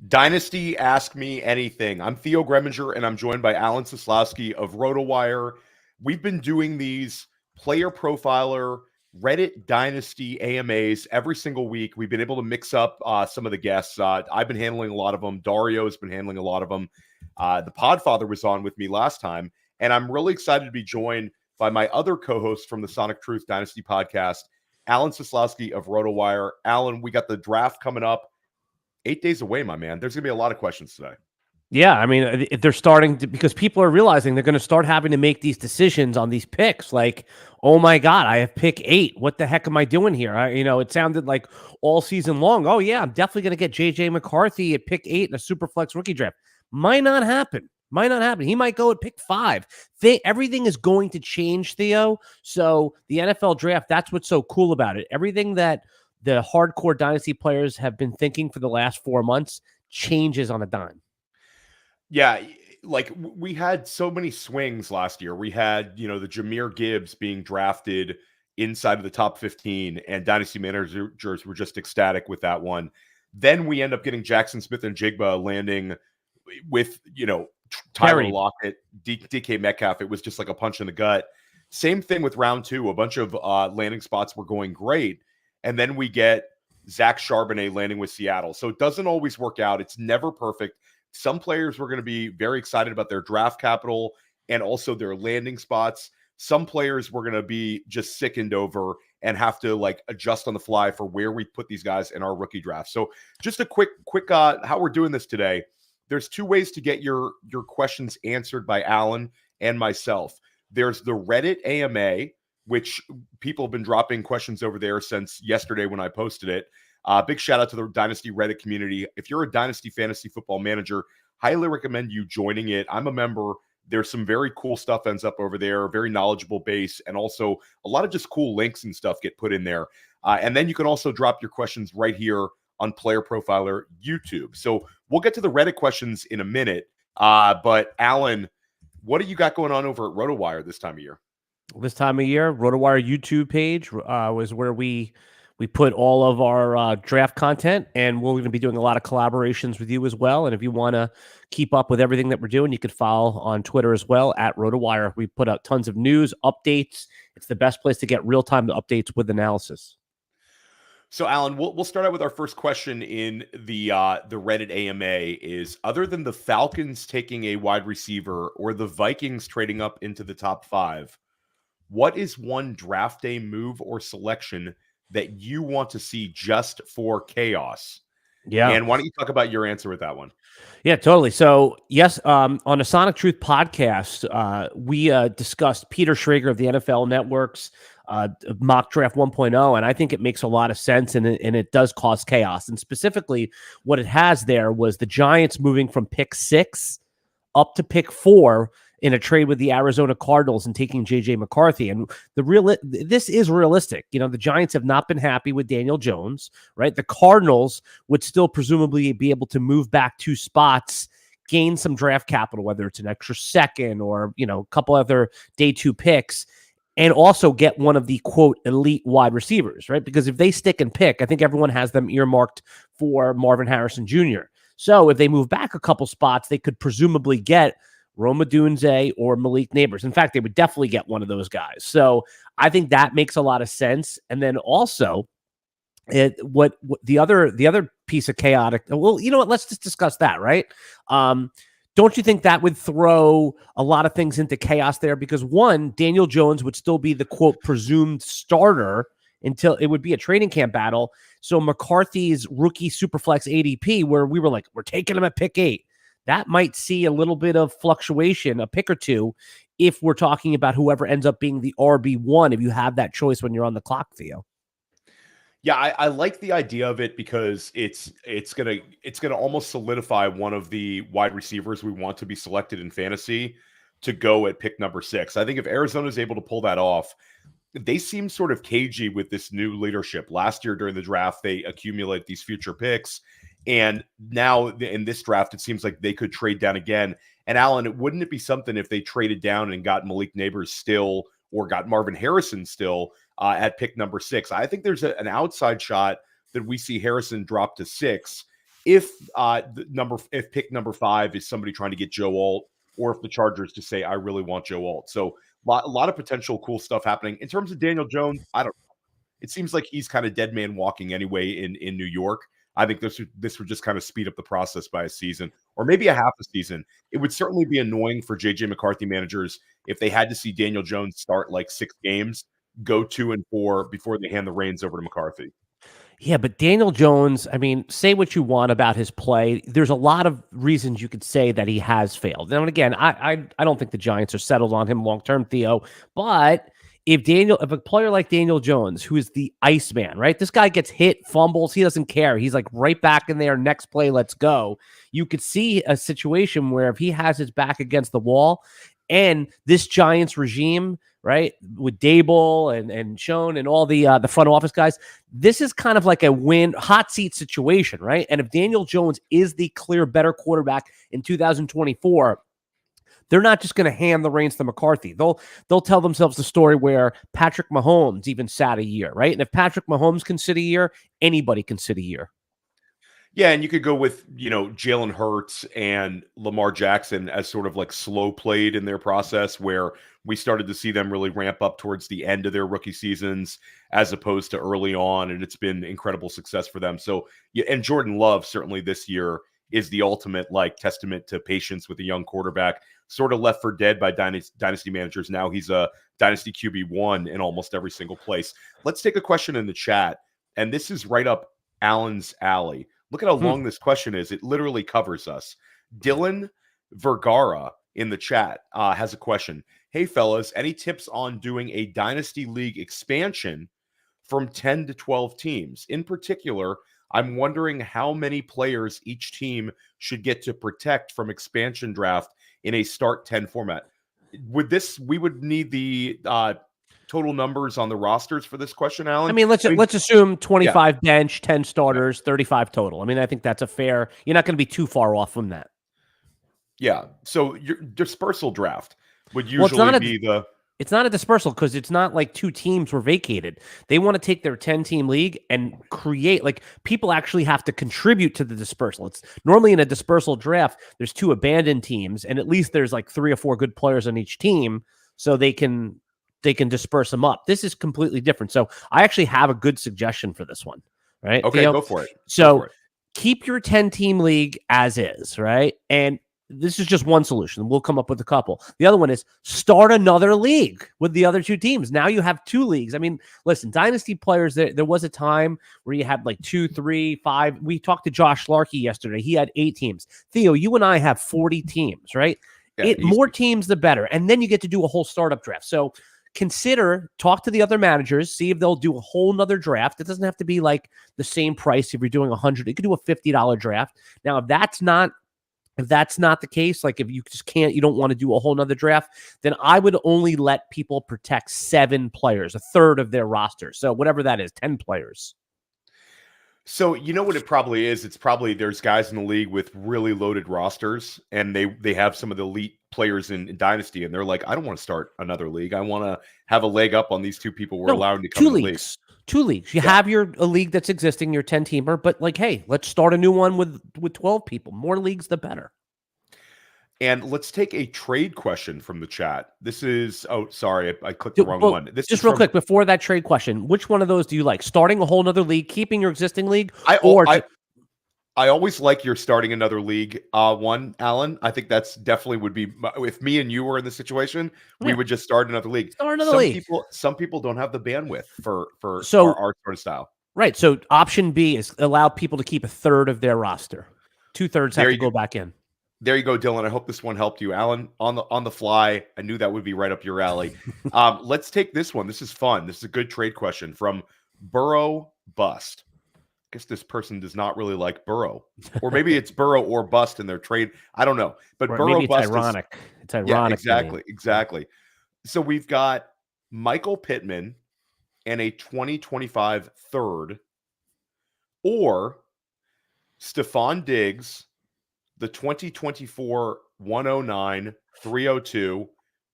Dynasty Ask Me Anything. I'm Theo Gremminger, and I'm joined by Alan Seslowsky of RotoWire. We've been doing these player profiler Reddit Dynasty AMAs every single week. We've been able to mix up some of the guests. I've been handling a lot of them. Dario has been handling a lot of them. The Podfather was on with me last time, and I'm really excited to be joined by my other co-host from the Sonic Truth Dynasty podcast, Alan Seslowsky of RotoWire. Alan, we got the draft coming up. 8 days away, my man. There's going to be a lot of questions today. Yeah, I mean, if they're starting to, because people are realizing they're going to start having to make these decisions on these picks. Like, oh my God, I have pick 8. What the heck am I doing here? It sounded like all season long. Oh yeah, I'm definitely going to get JJ McCarthy at pick 8 in a super flex rookie draft. Might not happen. He might go at pick 5. Everything is going to change, Theo. So the NFL draft, that's what's so cool about it. Everything that the hardcore Dynasty players have been thinking for the last 4 months changes on a dime. Yeah, like we had so many swings last year. We had, the Jahmyr Gibbs being drafted inside of the top 15, and Dynasty managers were just ecstatic with that one. Then we end up getting Jackson Smith and Jigba landing with, Tyler Lockett, DK Metcalf. It was just like a punch in the gut. Same thing with round 2. A bunch of landing spots were going great. And then we get Zach Charbonnet landing with Seattle. So it doesn't always work out. It's never perfect. Some players were going to be very excited about their draft capital and also their landing spots. Some players were going to be just sickened over and have to adjust on the fly for where we put these guys in our rookie draft. So just a quick how we're doing this today. There's 2 ways to get your questions answered by Alan and myself. There's the Reddit AMA, which people have been dropping questions over there since yesterday when I posted it. Big shout out to the Dynasty Reddit community. If you're a Dynasty Fantasy Football manager, highly recommend you joining it. I'm a member. There's some very cool stuff ends up over there, very knowledgeable base, and also a lot of just cool links and stuff get put in there. And then you can also drop your questions right here on Player Profiler YouTube. So we'll get to the Reddit questions in a minute. But Alan, what do you got going on over at RotoWire this time of year? This time of year, RotoWire YouTube page was where we put all of our draft content, and we're going to be doing a lot of collaborations with you as well. And if you want to keep up with everything that we're doing, you could follow on Twitter as well at RotoWire. We put out tons of news, updates. It's the best place to get real-time updates with analysis. So, Alan, we'll start out with our first question in the Reddit AMA is, other than the Falcons taking a wide receiver or the Vikings trading up into the top 5, what is one draft day move or selection that you want to see just for chaos? Yeah. And why don't you talk about your answer with that one? Yeah, totally. So, yes, on a Sonic Truth podcast, we discussed Peter Schrager of the NFL Network's mock draft 1.0, and I think it makes a lot of sense, and it does cause chaos. And specifically, what it has there was the Giants moving from pick 6 up to pick 4 in a trade with the Arizona Cardinals and taking JJ McCarthy. And this is realistic. The Giants have not been happy with Daniel Jones, right? The Cardinals would still presumably be able to move back 2 spots, gain some draft capital, whether it's an extra second or, a couple other day 2 picks, and also get one of the quote elite wide receivers, right? Because if they stick and pick, I think everyone has them earmarked for Marvin Harrison Jr. So if they move back a couple spots, they could presumably get Rome Odunze or Malik Neighbors. In fact, they would definitely get one of those guys. So I think that makes a lot of sense. And then also, what the other piece of chaotic. Well, you know what? Let's just discuss that, right? Don't you think that would throw a lot of things into chaos there? Because one, Daniel Jones would still be the quote presumed starter until it would be a training camp battle. So McCarthy's rookie superflex ADP, where we were like, we're taking him at pick 8. That might see a little bit of fluctuation, a pick or two, if we're talking about whoever ends up being the RB1, if you have that choice when you're on the clock, Theo. Yeah, I like the idea of it because it's gonna almost solidify one of the wide receivers we want to be selected in fantasy to go at pick number 6. I think if Arizona is able to pull that off, they seem sort of cagey with this new leadership. Last year during the draft, they accumulate these future picks. And now in this draft, it seems like they could trade down again. And Alan, wouldn't it be something if they traded down and got Malik Neighbors still, or got Marvin Harrison still at pick number 6? I think there's an outside shot that we see Harrison drop to 6 if pick number 5 is somebody trying to get Joe Alt, or if the Chargers just say, I really want Joe Alt. So a lot of potential cool stuff happening. In terms of Daniel Jones, I don't know. It seems like he's kind of dead man walking anyway in New York. I think this would just kind of speed up the process by a season, or maybe a half a season. It would certainly be annoying for JJ McCarthy managers if they had to see Daniel Jones start like 6 games, go 2-4 before they hand the reins over to McCarthy. Yeah, but Daniel Jones, I mean, say what you want about his play. There's a lot of reasons you could say that he has failed. And again, I don't think the Giants are settled on him long-term, Theo. But if a player like Daniel Jones, who is the Iceman, right? This guy gets hit, fumbles, he doesn't care. He's like right back in there, next play, let's go. You could see a situation where if he has his back against the wall and this Giants regime, right, with Dable and Schoen and all the front office guys, this is kind of like a hot seat situation, right? And if Daniel Jones is the clear better quarterback in 2024, they're not just going to hand the reins to McCarthy. They'll tell themselves the story where Patrick Mahomes even sat a year, right? And if Patrick Mahomes can sit a year, anybody can sit a year. Yeah, and you could go with, Jalen Hurts and Lamar Jackson as sort of like slow played in their process, where we started to see them really ramp up towards the end of their rookie seasons as opposed to early on, and it's been incredible success for them. So, yeah, and Jordan Love certainly this year is the ultimate like testament to patience with a young quarterback, sort of left for dead by dynasty managers. Now he's a dynasty QB1 in almost every single place. Let's take a question in the chat, and this is right up Alan's alley. Look at how long this question is. It literally covers us. Dylan Vergara in the chat has a question. Hey, fellas, any tips on doing a dynasty league expansion from 10 to 12 teams? In particular, I'm wondering how many players each team should get to protect from expansion draft in a start 10 format. We would need the total numbers on the rosters for this question, Alan? I mean, let's assume 25 bench, 10 starters, 35 total. I mean, I think that's you're not going to be too far off from that. Yeah. So your dispersal draft would usually it's not a dispersal because it's not like 2 teams were vacated. They want to take their 10-team league and create, like, people actually have to contribute to the dispersal. It's normally in a dispersal draft, there's 2 abandoned teams, and at least there's like 3 or 4 good players on each team, so they can disperse them up. This is completely different. So I actually have a good suggestion for this one, right? Okay, Theo? go for it. So keep your 10-team league as is, right? And this is just one solution. We'll come up with a couple. The other one is start another league with the other 2 teams. Now you have 2 leagues. I mean, listen, dynasty players, there was a time where you had like 2, 3, 5. We talked to Josh Larkey yesterday. He had 8 teams. Theo, you and I have 40 teams, right? Yeah, more teams, the better. And then you get to do a whole startup draft. So talk to the other managers, see if they'll do a whole nother draft. It doesn't have to be like the same price. If you're doing 100, you could do a $50 draft. Now, if that's not the case, like if you just you don't want to do a whole nother draft, then I would only let people protect 7 players, a third of their roster. So whatever that is, 10 players. So you know what it probably is? It's probably there's guys in the league with really loaded rosters, and they have some of the elite players in Dynasty, and they're like, I don't want to start another league. I want to have a leg up on these 2 people we're allowing to come to the league. 2 leagues. You have a league that's existing, your 10-teamer, but like, hey, let's start a new one with 12 people. More leagues, the better. And let's take a trade question from the chat. This is, sorry, I clicked the wrong one. This just real quick, before that trade question, which one of those do you like? Starting a whole nother league, keeping your existing league? I always like your starting another league one, Alan. I think that's definitely would be, if me and you were in the situation, we would just start another league. Some people don't have the bandwidth for our sort of style. Right. So option B is allow people to keep a third of their roster. 2/3 have to go back in. There you go, Dylan. I hope this one helped you. Alan, on the fly, I knew that would be right up your alley. Let's take this one. This is fun. This is a good trade question from Burrow Bust. I guess this person does not really like Burrow. Or maybe it's Burrow or Bust in their trade. I don't know. But Burrow maybe it's Bust ironic. It's ironic. Yeah, exactly. So we've got Michael Pittman and a 2025 third, or Stephon Diggs, the 2024 109, 302,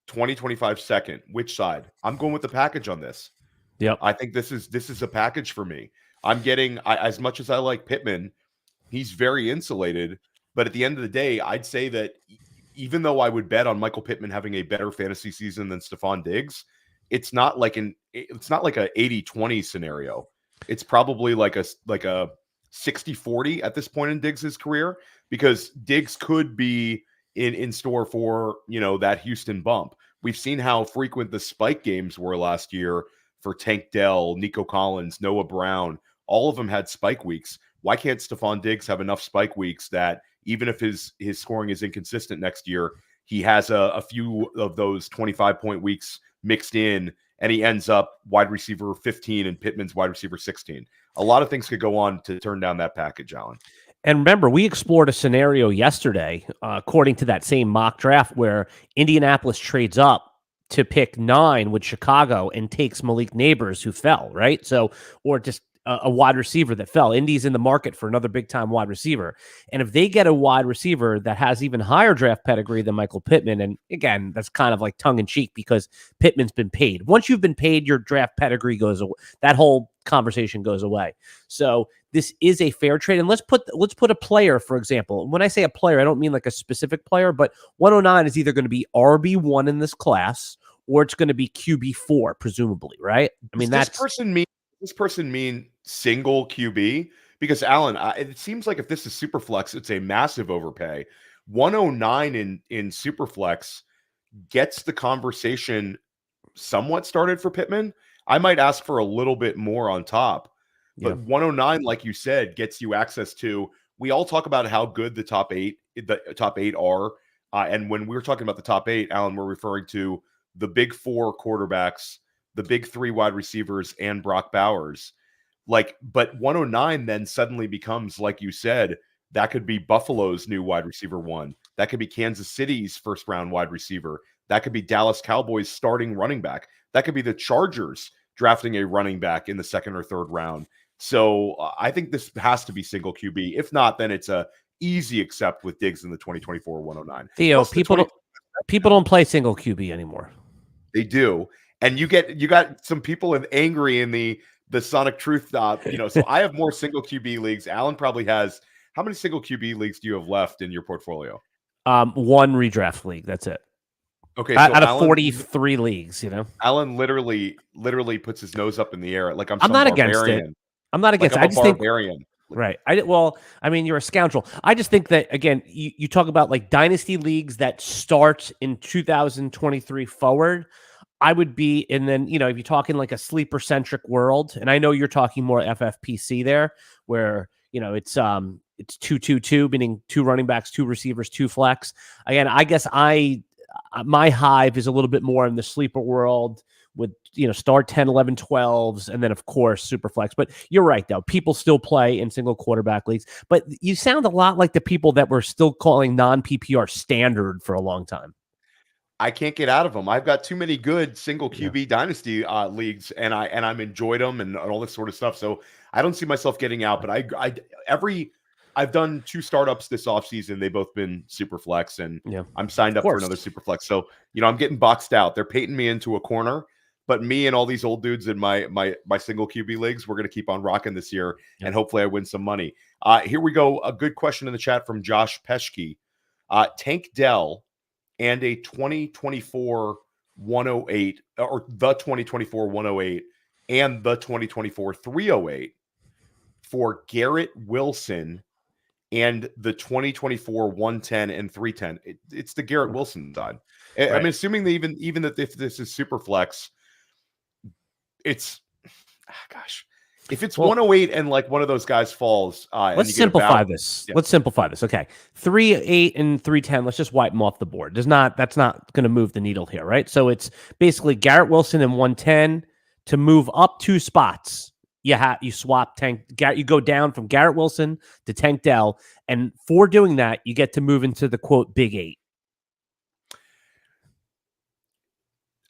2025 second. Which side? I'm going with the package on this. Yep. I think this is a package for me. I'm getting as much as I like Pittman, he's very insulated. But at the end of the day, I'd say that even though I would bet on Michael Pittman having a better fantasy season than Stephon Diggs, it's not like a 80-20 scenario. It's probably like a 60-40 at this point in Diggs' career, because Diggs could be in store for, that Houston bump. We've seen how frequent the spike games were last year for Tank Dell, Nico Collins, Noah Brown. All of them had spike weeks. Why can't Stephon Diggs have enough spike weeks that even if his scoring is inconsistent next year, he has a few of those 25-point weeks mixed in, and he ends up wide receiver 15 and Pittman's wide receiver 16. A lot of things could go on to turn down that package, Alan. And remember, we explored a scenario yesterday, according to that same mock draft, where Indianapolis trades up to pick 9 with Chicago and takes Malik Neighbors, who fell, right? So, or just a wide receiver that fell. Indy's in the market for another big-time wide receiver. And if they get a wide receiver that has even higher draft pedigree than Michael Pittman, and again, that's kind of like tongue-in-cheek because Pittman's been paid. Once you've been paid, your draft pedigree goes away. That whole conversation goes away. So this is a fair trade. And let's put a player, for example. When I say a player, I don't mean like a specific player, but 109 is either going to be RB1 in this class or it's going to be QB4, presumably, right? I mean, Does this person mean single QB? Because Alan, it seems like if this is Superflex, it's a massive overpay. 109 in Superflex gets the conversation somewhat started for Pittman. I might ask for a little bit more on top, but 109, like you said, gets you access to. We all talk about how good the top eight are, and when we're talking about the top 8, Alan, we're referring to the big 4 quarterbacks, the big 3 wide receivers, and Brock Bowers. But 109 then suddenly becomes, like you said, that could be Buffalo's new wide receiver 1. That could be Kansas City's first round wide receiver. That could be Dallas Cowboys starting running back. That could be the Chargers drafting a running back in the 2nd or 3rd round. So I think this has to be single QB. If not, then it's a easy accept with Diggs in the 2024 109. Theo, people don't play single QB anymore. They do. And you got some people angry in the Sonic Truth, so I have more single QB leagues. Alan probably has. How many single QB leagues do you have left in your portfolio? 1 redraft league. That's it. Okay. Out of 43 leagues, Alan literally puts his nose up in the air. Like I'm not against it. I'm not against it. I just think right. I mean, you're a scoundrel. I just think that, again, you talk about like dynasty leagues that start in 2023 forward. I would be, and then, if you're talking like a sleeper centric world, and I know you're talking more FFPC there, where, it's 2-2-2, meaning 2 running backs, 2 receivers, 2 flex. Again, I guess my hive is a little bit more in the sleeper world with, start 10, 11, 12s, and then of course super flex. But you're right though. People still play in single quarterback leagues, but you sound a lot like the people that were still calling non-PPR standard for a long time. I can't get out of them. I've got too many good single QB dynasty leagues, and I'm enjoyed them and all this sort of stuff. So I don't see myself getting out. But I've done 2 startups this offseason. They've both been super flex, and I'm signed up for another super flex. So I'm getting boxed out. They're painting me into a corner. But me and all these old dudes in my single QB leagues, we're going to keep on rocking this year, and hopefully I win some money. Here we go. A good question in the chat from Josh Peschke. Tank Dell and a 2024 108, or the 2024 108 and the 2024 308 for Garrett Wilson and the 2024 110 and 310. It's the Garrett Wilson side. Right. I'm assuming that even that if this is super flex, it's if it's 108 and like one of those guys falls, let's simplify this. Yeah. Let's simplify this. Okay. 3-8 and 3-10. Let's just wipe them off the board. That's not going to move the needle here, right? So it's basically Garrett Wilson and 110 to move up 2 spots. You swap you go down from Garrett Wilson to Tank Dell. And for doing that, you get to move into the quote big 8.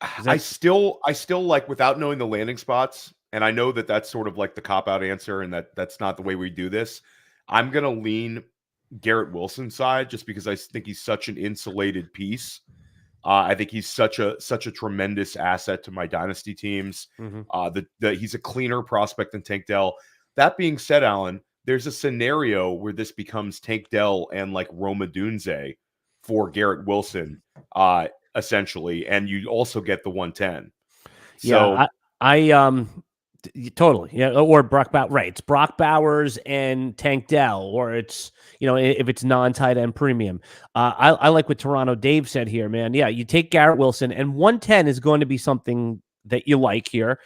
I still like, without knowing the landing spots, and I know that that's sort of like the cop-out answer, and that's not the way we do this. I'm going to lean Garrett Wilson side just because I think he's such an insulated piece. I think he's such a tremendous asset to my dynasty teams. He's a cleaner prospect than Tank Dell. That being said, Alan, there's a scenario where this becomes Tank Dell and like Roma Dunze for Garrett Wilson, essentially, and you also get the 110. So yeah, I totally, yeah, or Brock Bowers, right? It's Brock Bowers and Tank Dell, or it's, you know, if it's non-tight end premium. I like what Toronto Dave said here, man. Yeah, you take Garrett Wilson, and 110 is going to be something that you like here.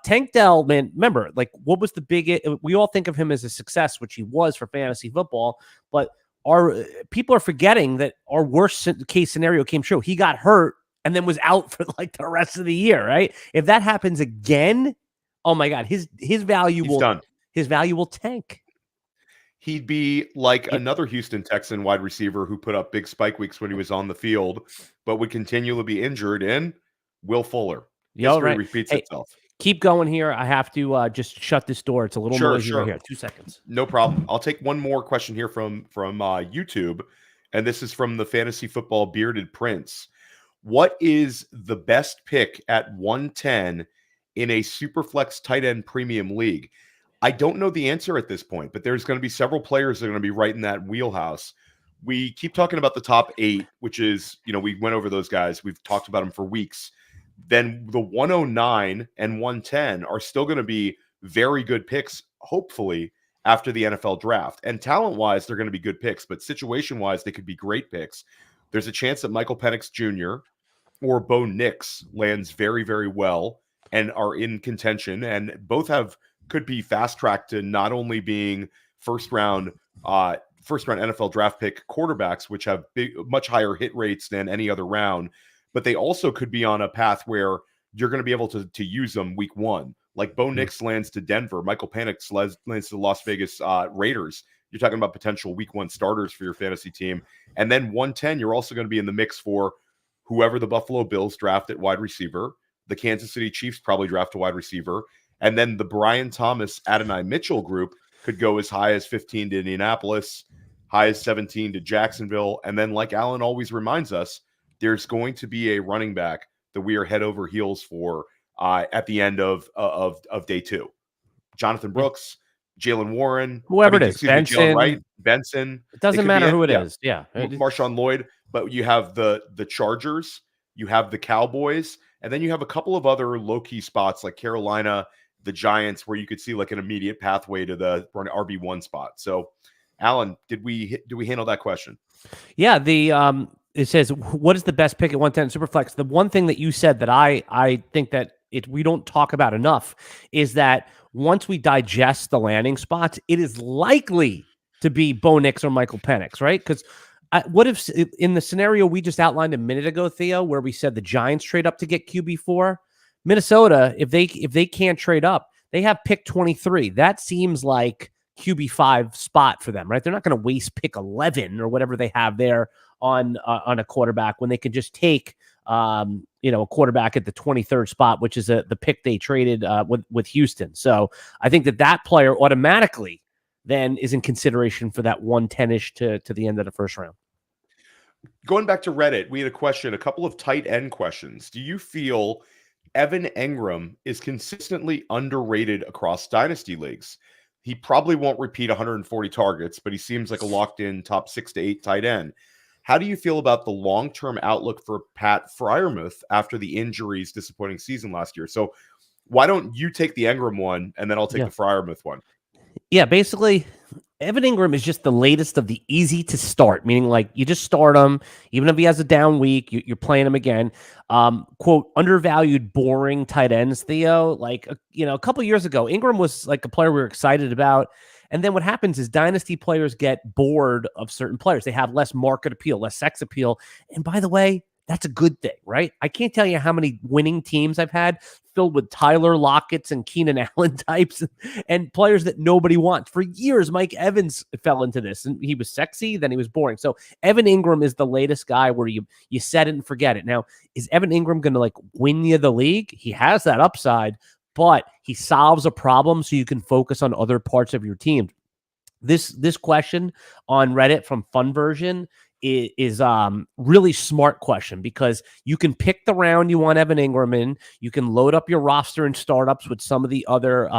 Tank Dell, man, remember, like, what was the big? We all think of him as a success, which he was for fantasy football, but our people are forgetting that our worst case scenario came true. He got hurt and then was out for like the rest of the year, right? If that happens again, oh my God, his value will tank. He'd be like another Houston Texan wide receiver who put up big spike weeks when he was on the field, but would continually be injured in Will Fuller. History repeats itself. Keep going here. I have to just shut this door. It's a little noisy right here. 2 seconds. No problem. I'll take one more question here from YouTube, and this is from the Fantasy Football Bearded Prince. What is the best pick at 110 in a Superflex tight end premium league? I don't know the answer at this point, but there's going to be several players that are going to be right in that wheelhouse. We keep talking about the top 8, which is, you know, we went over those guys. We've talked about them for weeks. Then the 109 and 110 are still going to be very good picks, hopefully, after the NFL draft. And talent-wise, they're going to be good picks, but situation-wise, they could be great picks. There's a chance that Michael Penix Jr. or Bo Nix lands very, very well and are in contention, and both could be fast-tracked to not only being first-round NFL draft pick quarterbacks, which have much higher hit rates than any other round, but they also could be on a path where you're going to be able to use them week 1. Like Bo Nix lands to Denver, Michael Penix lands to the Las Vegas Raiders. You're talking about potential week 1 starters for your fantasy team. And then 110, you're also going to be in the mix for whoever the Buffalo Bills draft at wide receiver. The Kansas City Chiefs probably draft a wide receiver. And then the Brian Thomas, Adonai Mitchell group could go as high as 15 to Indianapolis, high as 17 to Jacksonville. And then, like Alan always reminds us, there's going to be a running back that we are head over heels for at the end of day 2. Jonathan Brooks, Jalen Warren, whoever it is, Benson, Wright, Benson. It doesn't matter who it is. Yeah. Marshawn Lloyd. But you have the Chargers, you have the Cowboys, and then you have a couple of other low-key spots like Carolina, the Giants, where you could see like an immediate pathway to the RB1 spot. So, Alan, do we handle that question? Yeah, it says, what is the best pick at 110 Superflex? The one thing that you said that I think that we don't talk about enough is that once we digest the landing spots, it is likely to be Bo Nix or Michael Penix, right? Because what if in the scenario we just outlined a minute ago, Theo, where we said the Giants trade up to get QB4, Minnesota, if they can't trade up, they have pick 23. That seems like QB5 spot for them, right? They're not going to waste pick 11 or whatever they have there on a quarterback when they could just take a quarterback at the 23rd spot, which is the pick they traded with Houston. So I think that player automatically then is in consideration for that 110-ish to the end of the first round. Going back to Reddit, we had a couple of tight end questions. Do you feel Evan Engram is consistently underrated across dynasty leagues? He probably won't repeat 140 targets, but he seems like a locked-in top 6 to 8 tight end. How do you feel about the long-term outlook for Pat Freiermuth after the injuries disappointing season last year? So why don't you take the Engram one, and then I'll take the Freiermuth one? Yeah, basically, Evan Engram is just the latest of the easy to start, meaning like you just start him, even if he has a down week, you're playing him again. Quote, undervalued, boring tight ends, Theo. Like, a couple years ago, Engram was like a player we were excited about. And then what happens is dynasty players get bored of certain players. They have less market appeal, less sex appeal. And by the way, that's a good thing, right? I can't tell you how many winning teams I've had filled with Tyler Lockett's and Keenan Allen types and players that nobody wants. For years, Mike Evans fell into this, and he was sexy, then he was boring. So Evan Engram is the latest guy where you set it and forget it. Now, is Evan Engram going to win you the league? He has that upside, but he solves a problem so you can focus on other parts of your team. this question on Reddit from Fun Version is really smart question, because you can pick the round you want Evan Ingram in. You can load up your roster and startups with some of the other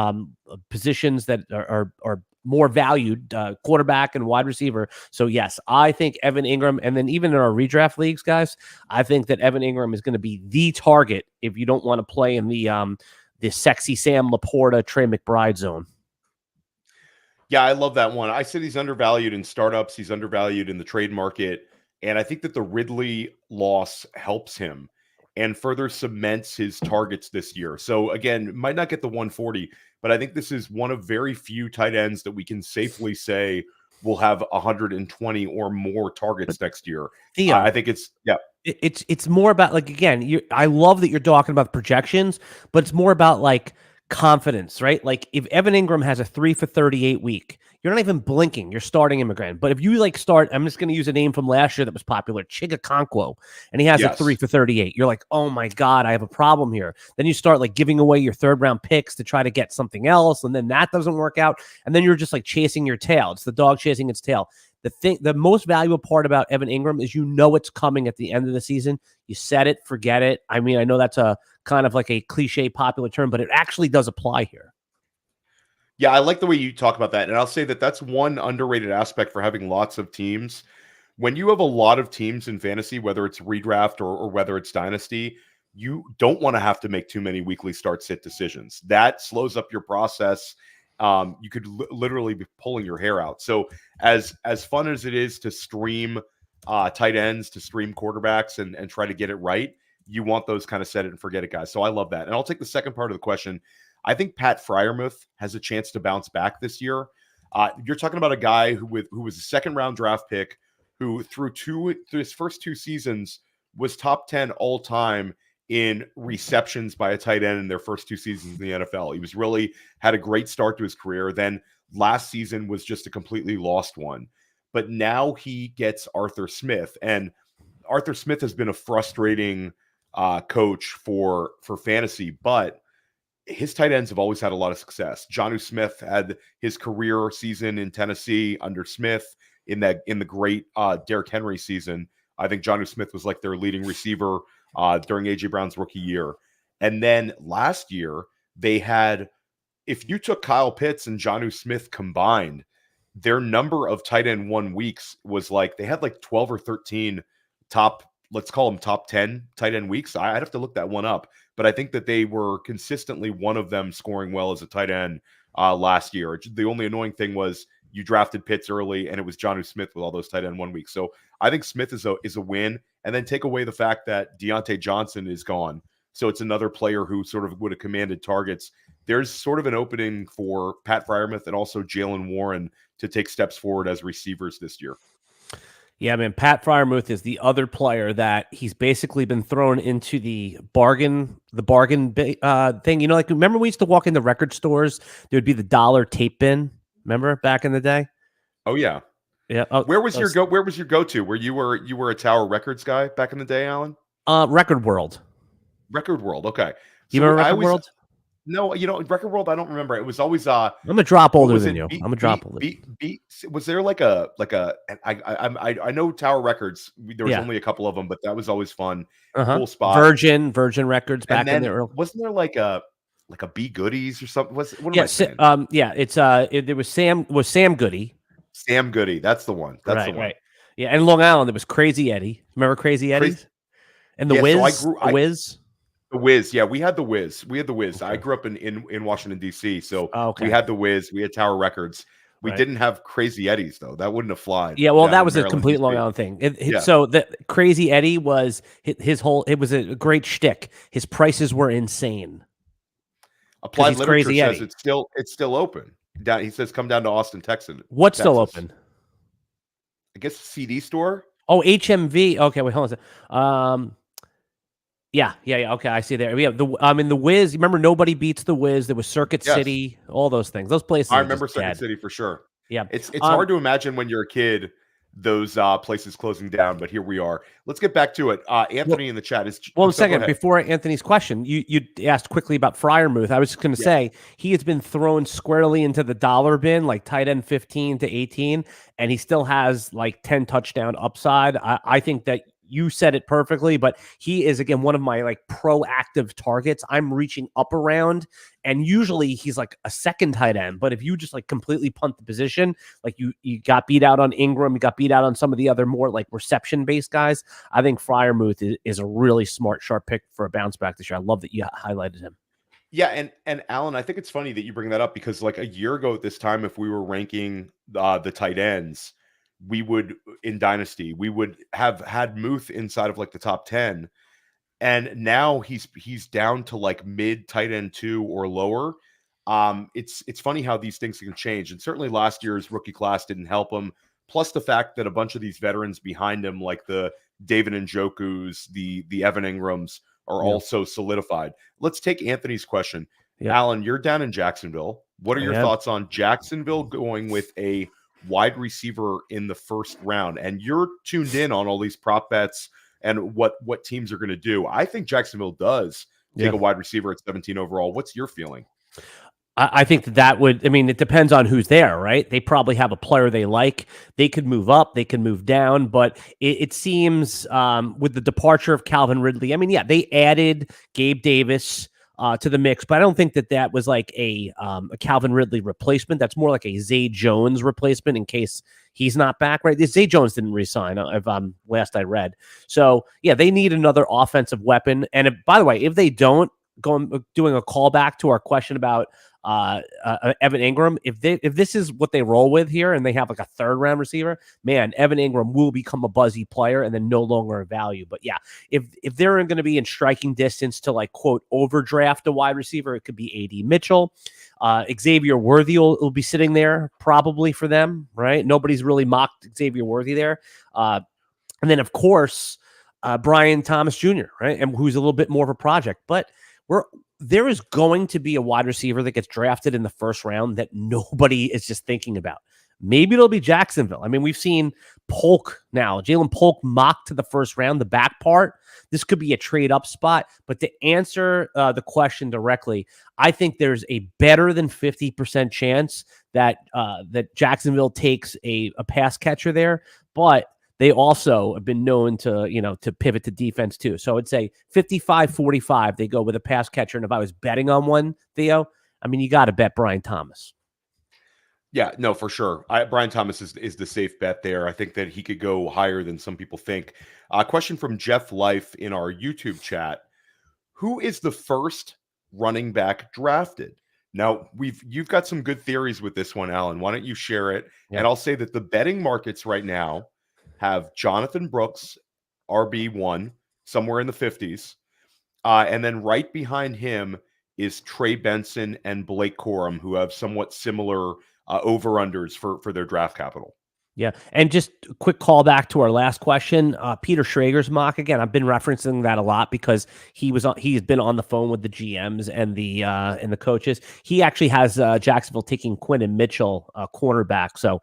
positions that are more valued, quarterback and wide receiver. So yes, I think Evan Ingram, and then even in our redraft leagues, guys, I think that Evan Ingram is going to be the target if you don't want to play in the sexy Sam Laporta, Trey McBride zone. Yeah, I love that one. I said he's undervalued in startups. He's undervalued in the trade market. And I think that the Ridley loss helps him and further cements his targets this year. So again, might not get the 140, but I think this is one of very few tight ends that we can safely say will have 120 or more targets next year. Theo, I think it's more about, like, again, I love that you're talking about projections, but it's more about like confidence, right? Like if Evan Ingram has a 3 for 38 week, you're not even blinking. You're starting him again. But if you like start, I'm just going to use a name from last year that was popular, Chigakonkwo, and he has a 3 for 38. You're like, oh my God, I have a problem here. Then you start like giving away your 3rd round picks to try to get something else. And then that doesn't work out. And then you're just like chasing your tail. It's the dog chasing its tail. The most valuable part about Evan Ingram is it's coming at the end of the season. You set it, forget it. I mean, I know that's a kind of like a cliche popular term, but it actually does apply here. Yeah, I like the way you talk about that. And I'll say that that's one underrated aspect for having lots of teams. When you have a lot of teams in fantasy, whether it's redraft or whether it's dynasty, you don't want to have to make too many weekly start sit decisions. That slows up your process. You could literally be pulling your hair out. So as fun as it is to stream tight ends, to stream quarterbacks and try to get it right, you want those kind of set it and forget it guys. So I love that. And I'll take the second part of the question. I think Pat Freiermuth has a chance to bounce back this year. You're talking about a guy who was a 2nd round draft pick, who through his first 2 seasons was top 10 all time in receptions by a tight end in their first 2 seasons in the NFL. He was really had a great start to his career. Then last season was just a completely lost one. But now he gets Arthur Smith, and Arthur Smith has been a frustrating coach for fantasy, but his tight ends have always had a lot of success. Jonnu Smith had his career season in Tennessee under Smith in the great Derrick Henry season. I think Jonnu Smith was like their leading receiver during A.J. Brown's rookie year. And then last year, they had, if you took Kyle Pitts and Jonnu Smith combined, their number of tight end 1 weeks was like, they had like 12 or 13 let's call them top 10 tight end weeks. I'd have to look that one up, but I think that they were consistently one of them scoring well as a tight end last year. The only annoying thing was you drafted Pitts early and it was Jonnu Smith with all those tight end 1 week. So I think Smith is a win, and then take away the fact that Deontay Johnson is gone. So it's another player who sort of would have commanded targets. There's sort of an opening for Pat Freiermuth and also Jalen Warren to take steps forward as receivers this year. Yeah, man, Pat Freiermuth is the other player that he's basically been thrown into the bargain thing. You know, like, remember we used to walk into record stores, there would be the dollar tape bin. Remember back in the day? Oh yeah. Yeah. Where was your go-to? Where you were a Tower Records guy back in the day, Alan? Record World. Record World, okay. So you remember Record World? No, Record World, I don't remember. It was always I'm a drop older than you. I'm a drop older. Was there like a I know Tower Records, there was only a couple of them, but that was always fun. Cool spot. Virgin Records back in the early. Wasn't there like a B Goodies or something? What am I saying? There was Sam Goody. Sam Goody, that's the one. That's the one. Right. Yeah, and Long Island, there was Crazy Eddie. Remember Crazy Eddie? And the Wiz. So the Wiz. The Wiz, yeah, we had the Wiz. Okay. I grew up in Washington D.C., so we had the Wiz. We had Tower Records. We didn't have Crazy Eddies though. That wouldn't have flied. Yeah, well, that was a complete Long Island thing. So the Crazy Eddie was his whole. It was a great shtick. His prices were insane. Applied Literature says it's still open. He says come down to Austin, Texas. What's still open? I guess CD store. Oh, HMV. Okay, wait, hold on. Yeah. Okay, I see there. We have the Wiz. Remember, Nobody Beats the Wiz. There was Circuit City, all those things. Those places. I remember Circuit City for sure. Yeah, it's hard to imagine when you're a kid those places closing down. But here we are. Let's get back to it. Anthony in the chat is. Well, a So second before Anthony's question, you asked quickly about Freiermuth. I was just going to say he has been thrown squarely into the dollar bin, like tight end 15 to 18, and he still has like 10 touchdown upside. I think that you said it perfectly, but he is, again, one of my like proactive targets. I'm reaching up around, and usually he's like a second tight end. But if you just like completely punt the position, like you got beat out on Ingram, you got beat out on some of the other more like reception based guys, I think Freiermuth is a really smart, sharp pick for a bounce back this year. I love that you highlighted him. Yeah, and Alan, I think it's funny that you bring that up because like a year ago at this time, if we were ranking the tight ends, we would in Dynasty, we would have had Muth inside of like the top 10. And now he's down to like mid tight end 2 or lower. It's funny how these things can change. And certainly last year's rookie class didn't help him. Plus the fact that a bunch of these veterans behind him, like the David Njoku's, the Evan Ingrams, are also solidified. Let's take Anthony's question. Alan, you're down in Jacksonville. What are your thoughts on Jacksonville going with a wide receiver in the first round? And you're tuned in on all these prop bets and what teams are going to do. I think Jacksonville does take a wide receiver at 17 overall. What's your feeling? I think that would, I mean, it depends on who's there, right? They probably have a player they like. They could move up, they can move down, but it seems with the departure of Calvin Ridley, I mean, they added Gabe Davis to the mix, but I don't think that was like a Calvin Ridley replacement. That's more like a Zay Jones replacement in case he's not back, right? Zay Jones didn't resign, if last I read. So they need another offensive weapon. And by the way, if they don't, doing a callback to our question about Evan Ingram, if this is what they roll with here and they have like a third round receiver, man, Evan Ingram will become a buzzy player and then no longer a value. But if they're going to be in striking distance to like quote overdraft a wide receiver, it could be AD Mitchell. Xavier Worthy will be sitting there probably for them, right? Nobody's really mocked Xavier Worthy there. And then of course Brian Thomas Jr., right? And who's a little bit more of a project, but there is going to be a wide receiver that gets drafted in the first round that nobody is just thinking about. Maybe it'll be Jacksonville. I mean, we've seen Polk now, Jalen Polk mocked to the first round, the back part. This could be a trade up spot. But to answer the question directly, I think there's a better than 50% chance that Jacksonville takes a pass catcher there. But they also have been known to pivot to defense too. So I'd say 55-45, they go with a pass catcher. And if I was betting on one, Theo, I mean, you got to bet Brian Thomas. Yeah, no, for sure. Brian Thomas is the safe bet there. I think that he could go higher than some people think. A question from Jeff Life in our YouTube chat. Who is the first running back drafted? Now, you've got some good theories with this one, Alan. Why don't you share it? Yeah. And I'll say that the betting markets right now have Jonathan Brooks, RB1, somewhere in the 50s. And then right behind him is Trey Benson and Blake Corum, who have somewhat similar over-unders for their draft capital. Yeah, and just a quick call back to our last question. Peter Schrager's mock, again, I've been referencing that a lot because he's been on the phone with the GMs and the coaches. He actually has Jacksonville taking Quinn and Mitchell, cornerback. So,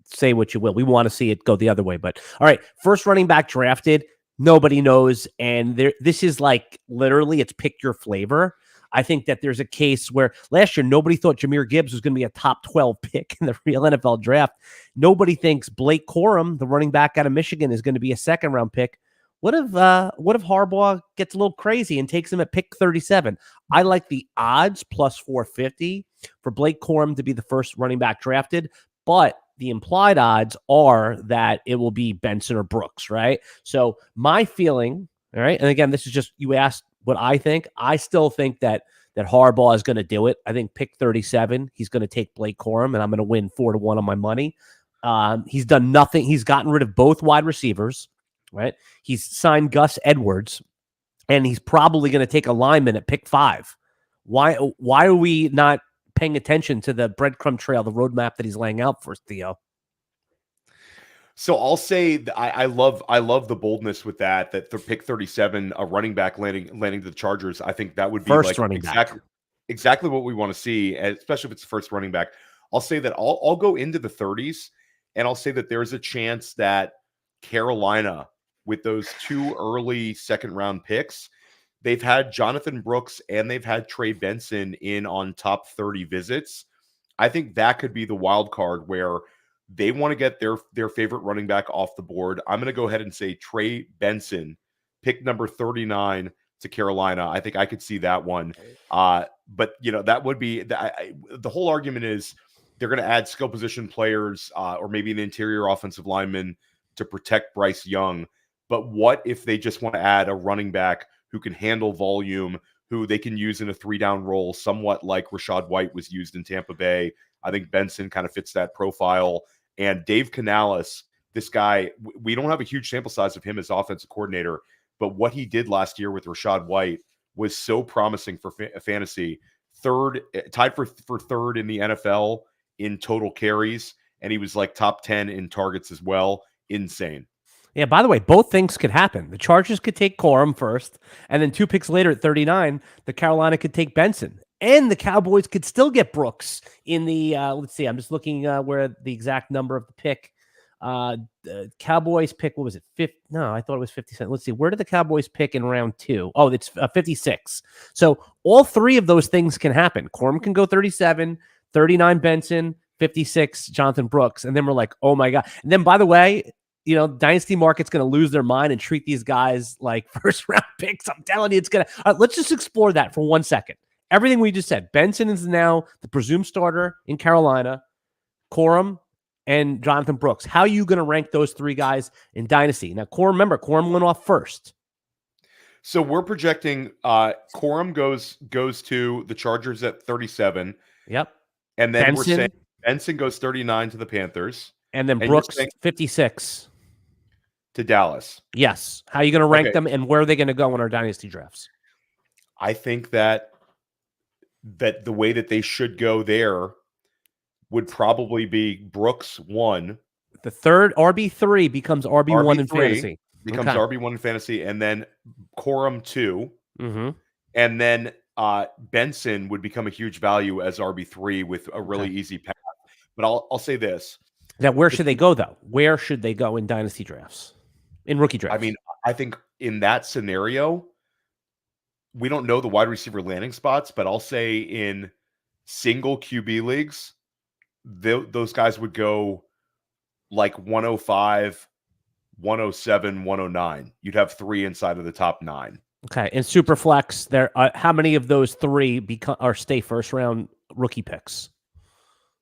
say what you will. We want to see it go the other way. But all right, first running back drafted, nobody knows. And this is like literally it's pick your flavor. I think that there's a case where last year nobody thought Jahmyr Gibbs was going to be a top 12 pick in the real NFL draft. Nobody thinks Blake Corum, the running back out of Michigan, is going to be a second round pick. What if Harbaugh gets a little crazy and takes him at pick 37? I like the odds plus 450 for Blake Corum to be the first running back drafted, but the implied odds are that it will be Benson or Brooks, right? So my feeling, all right, and again, this is just, you asked what I think. I still think that Harbaugh is going to do it. I think pick 37, he's going to take Blake Corum, and I'm going to win 4-1 on my money. He's done nothing. He's gotten rid of both wide receivers, right? He's signed Gus Edwards, and he's probably going to take a lineman at pick 5. Why are we not paying attention to the breadcrumb trail, the roadmap that he's laying out for us, Theo? So I'll say I love the boldness with that for pick 37, a running back landing to the Chargers. I think that would be first running back. Exactly what we want to see, especially if it's the first running back. I'll say that I'll go into the 30s And I'll say that there's a chance that Carolina, with those 2 early second-round picks, they've had Jonathan Brooks and they've had Trey Benson in on top 30 visits. I think that could be the wild card where they want to get their favorite running back off the board. I'm going to go ahead and say Trey Benson, pick number 39 to Carolina. I think I could see that one. But, that would be the whole argument is they're going to add skill position players or maybe an interior offensive lineman to protect Bryce Young. But what if they just want to add a running back who can handle volume, who they can use in a 3-down role, somewhat like Rachaad White was used in Tampa Bay? I think Benson kind of fits that profile. And Dave Canales, this guy, we don't have a huge sample size of him as offensive coordinator, but what he did last year with Rachaad White was so promising for fantasy. Tied for third in the NFL in total carries, and he was like top 10 in targets as well. Insane. Yeah, by the way, both things could happen. The Chargers could take Corum first, and then 2 picks later at 39, the Carolina could take Benson. And the Cowboys could still get Brooks in the, let's see, I'm just looking where the exact number of the pick. The Cowboys pick, what was it? No, I thought it was 50 cents. Let's see, where did the Cowboys pick in round 2? Oh, it's 56. So all 3 of those things can happen. Corum can go 37, 39 Benson, 56 Jonathan Brooks. And then we're like, oh my God. And then, by the way, Dynasty Market's going to lose their mind and treat these guys like first-round picks. I'm telling you, it's going to... let's just explore that for 1 second. Everything we just said. Benson is now the presumed starter in Carolina. Corum and Jonathan Brooks. How are you going to rank those 3 guys in Dynasty? Now, remember, Corum went off first. So we're projecting Corum goes to the Chargers at 37. Yep. And then we're saying Benson goes 39 to the Panthers. And then Brooks, 56. To Dallas. Yes. How are you going to rank them, and where are they going to go in our Dynasty drafts? I think that the way that they should go there would probably be Brooks 1. The third RB3 becomes RB1 in fantasy. Becomes RB1 in fantasy, and then Corum 2. Mm-hmm. And then Benson would become a huge value as RB3 with a really easy path. But I'll say this. Now, where should they go, though? Where should they go in Dynasty drafts? In rookie drafts? I mean, I think in that scenario, we don't know the wide receiver landing spots, but I'll say in single QB leagues, those guys would go like 105, 107, 109. You'd have 3 inside of the top 9. Okay. In Superflex, how many of those 3 stay first-round rookie picks?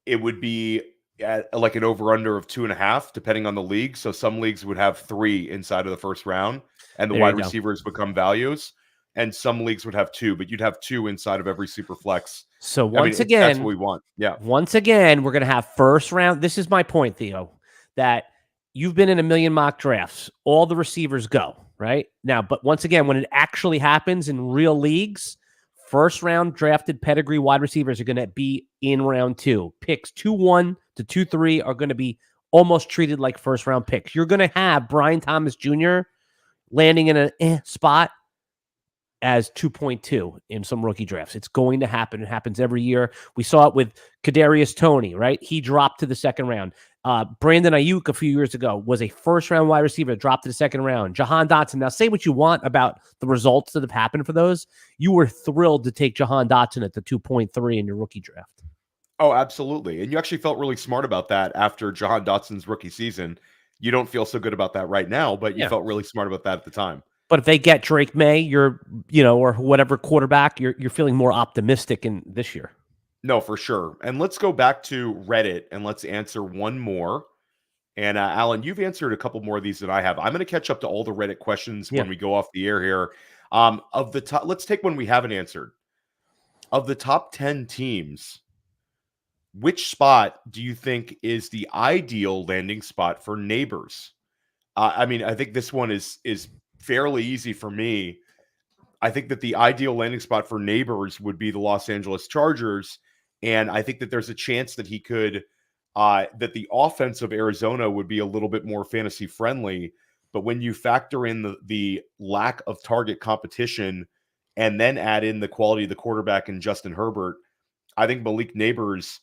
It would be at like an over-under of 2.5, depending on the league. So some leagues would have 3 inside of the first round, and the wide receivers become values. And some leagues would have 2, but you'd have 2 inside of every super flex. So once again, that's what we want. Yeah. Once again, we're going to have first round. This is my point, Theo, that you've been in a million mock drafts. All the receivers go right now. But once again, when it actually happens in real leagues, first round drafted pedigree wide receivers are going to be in round 2. Picks 2-1 to 2-3 are going to be almost treated like first round picks. You're going to have Brian Thomas Jr. landing in a spot as 2.2 in some rookie drafts. It's going to happen. It happens every year. We saw it with Kadarius Toney, right? He dropped to the second round. Brandon Ayuk a few years ago was a first-round wide receiver, dropped to the second round. Jahan Dotson. Now, say what you want about the results that have happened for those. You were thrilled to take Jahan Dotson at the 2.3 in your rookie draft. Oh, absolutely. And you actually felt really smart about that after Jahan Dotson's rookie season. You don't feel so good about that right now, but you felt really smart about that at the time. But if they get Drake May, or whatever quarterback, you're feeling more optimistic in this year. No, for sure. And let's go back to Reddit and let's answer one more. And Alan, you've answered a couple more of these than I have. I'm going to catch up to all the Reddit questions when we go off the air here. Of the top, let's take one we haven't answered. Of the top 10 teams, which spot do you think is the ideal landing spot for Neighbors? I mean, I think this one is fairly easy for me. I think that the ideal landing spot for Neighbors would be the Los Angeles Chargers. And I think that there's a chance that he could, that the offense of Arizona would be a little bit more fantasy friendly. But when you factor in the lack of target competition and then add in the quality of the quarterback in Justin Herbert, I think Malik Neighbors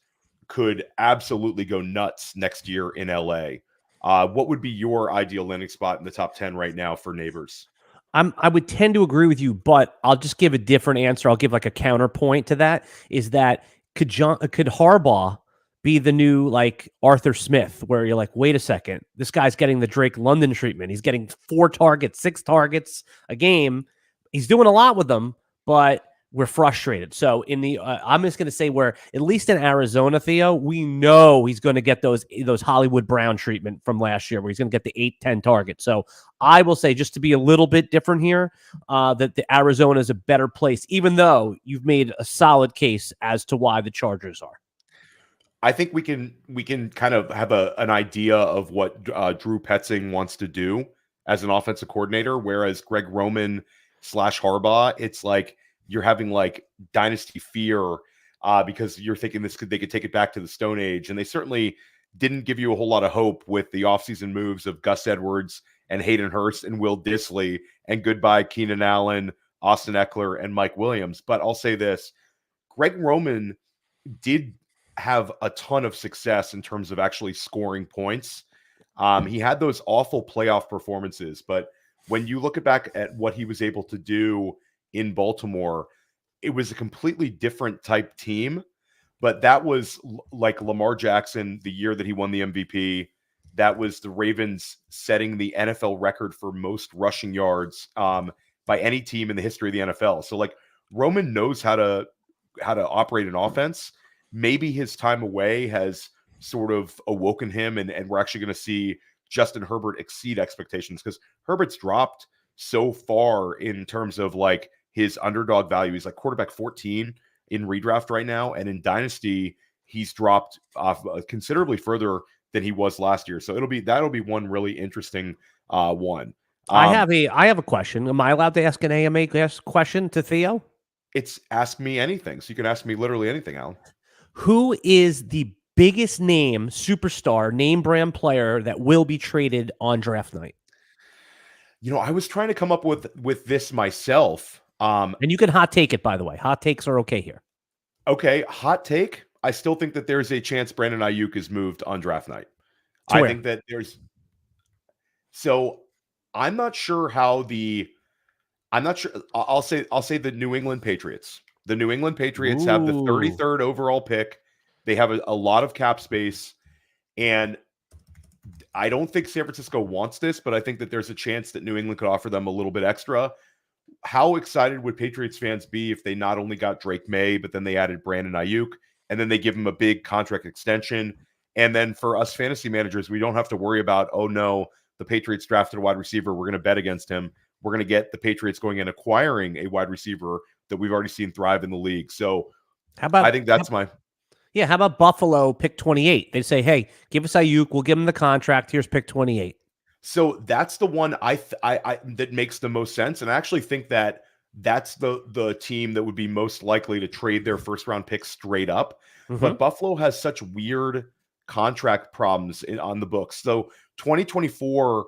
could absolutely go nuts next year in LA. What would be your ideal landing spot in the top 10 right now for Neighbors? I would tend to agree with you, but I'll just give a different answer. I'll give like a counterpoint to that. Is that could Harbaugh be the new like Arthur Smith, where you're like, wait a second, this guy's getting the Drake London treatment. He's getting 4 targets, 6 targets a game. He's doing a lot with them, but we're frustrated. So in the, I'm just going to say where at least in Arizona, Theo, we know he's going to get those Hollywood Brown treatment from last year, where he's going to get the 8-10 targets. So I will say, just to be a little bit different here, that the Arizona is a better place, even though you've made a solid case as to why the Chargers are. I think we can kind of have an idea of what Drew Petzing wants to do as an offensive coordinator, whereas Greg Roman / Harbaugh, it's like you're having like dynasty fear because you're thinking they could take it back to the Stone Age, and they certainly didn't give you a whole lot of hope with the offseason moves of Gus Edwards and Hayden Hurst and Will Dissly, and goodbye Keenan Allen, Austin Eckler, and Mike Williams. But I'll say this: Greg Roman did have a ton of success in terms of actually scoring points. He had those awful playoff performances, but when you look back at what he was able to do in Baltimore, it was a completely different type team. But that was like Lamar Jackson the year that he won the MVP. That was the Ravens setting the NFL record for most rushing yards by any team in the history of the NFL. So like Roman knows how to operate an offense. Maybe his time away has sort of awoken him, and we're actually going to see Justin Herbert exceed expectations, because Herbert's dropped so far in terms of like his underdog value. He's like quarterback 14 in redraft right now, and in Dynasty he's dropped off considerably further than he was last year. So that'll be one really interesting one. I have a question. Am I allowed to ask an AMA question to Theo? It's ask me anything. So you can ask me literally anything, Alan. Who is the biggest name, superstar, name brand player that will be traded on draft night? You know, I was trying to come up with this myself. And you can hot take it, by the way. Hot takes are okay here. Okay, hot take. I still think that there's a chance Brandon Ayuk is moved on draft night. I think that I'm not sure I'll say the New England Patriots. The New England Patriots have the 33rd overall pick. They have a lot of cap space, and I don't think San Francisco wants this, but I think that there's a chance that New England could offer them a little bit extra. How excited would Patriots fans be if they not only got Drake May, but then they added Brandon Ayuk, and then they give him a big contract extension? And then for us fantasy managers, we don't have to worry about, oh no, the Patriots drafted a wide receiver, we're going to bet against him. We're going to get the Patriots going and acquiring a wide receiver that we've already seen thrive in the league. So how about Buffalo pick 28? They say, hey, give us Ayuk, we'll give him the contract. Here's pick 28. So that's the one I that makes the most sense. And I actually think that that's the team that would be most likely to trade their first round pick straight up. Mm-hmm. But Buffalo has such weird contract problems on the books. So 2024,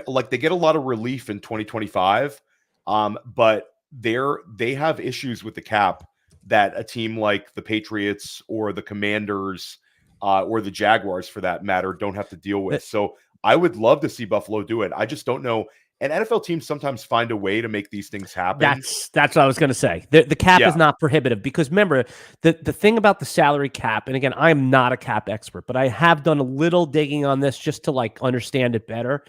like they get a lot of relief in 2025, but they have issues with the cap that a team like the Patriots or the Commanders or the Jaguars, for that matter, don't have to deal with. So I would love to see Buffalo do it. I just don't know. And NFL teams sometimes find a way to make these things happen. That's what I was going to say. The cap is not prohibitive, because remember, the thing about the salary cap, and again, I am not a cap expert, but I have done a little digging on this just to like understand it better,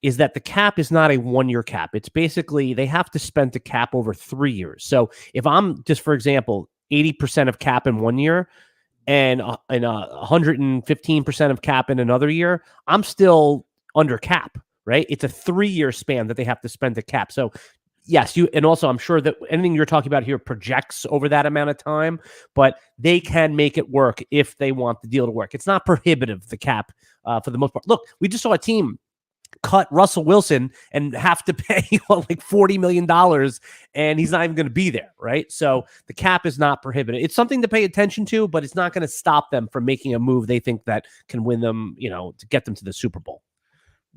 is that the cap is not a 1-year cap. It's basically they have to spend the cap over 3 years. So if I'm just, for example, 80% of cap in 1 year and 115% of cap in another year, I'm still under cap. Right? It's a 3-year span that they have to spend the cap. So yes, and also I'm sure that anything you're talking about here projects over that amount of time, but they can make it work if they want the deal to work. It's not prohibitive, the cap, for the most part. Look, we just saw a team cut Russell Wilson and have to pay like $40 million, and he's not even going to be there, right? So the cap is not prohibitive. It's something to pay attention to, but it's not going to stop them from making a move they think that can win them, to get them to the Super Bowl.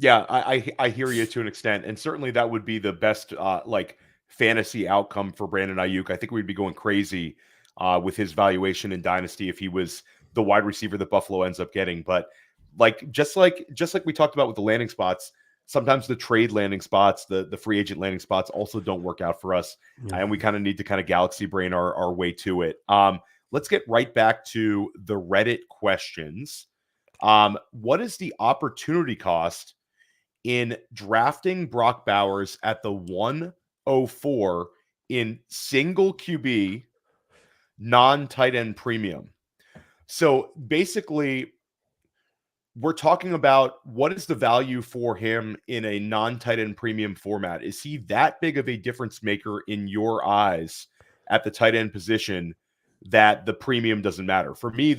Yeah, I hear you to an extent, and certainly that would be the best like fantasy outcome for Brandon Ayuk. I think we'd be going crazy with his valuation in Dynasty if he was the wide receiver that Buffalo ends up getting. But like just like we talked about with the landing spots, sometimes the trade landing spots, the free agent landing spots also don't work out for us. And we kind of need to kind of galaxy brain our way to it. Let's get right back to the Reddit questions. What is the opportunity cost in drafting Brock Bowers at the 104 in single QB, non-tight end premium? So basically, we're talking about what is the value for him in a non-tight end premium format. Is he that big of a difference maker in your eyes at the tight end position that the premium doesn't matter? For me,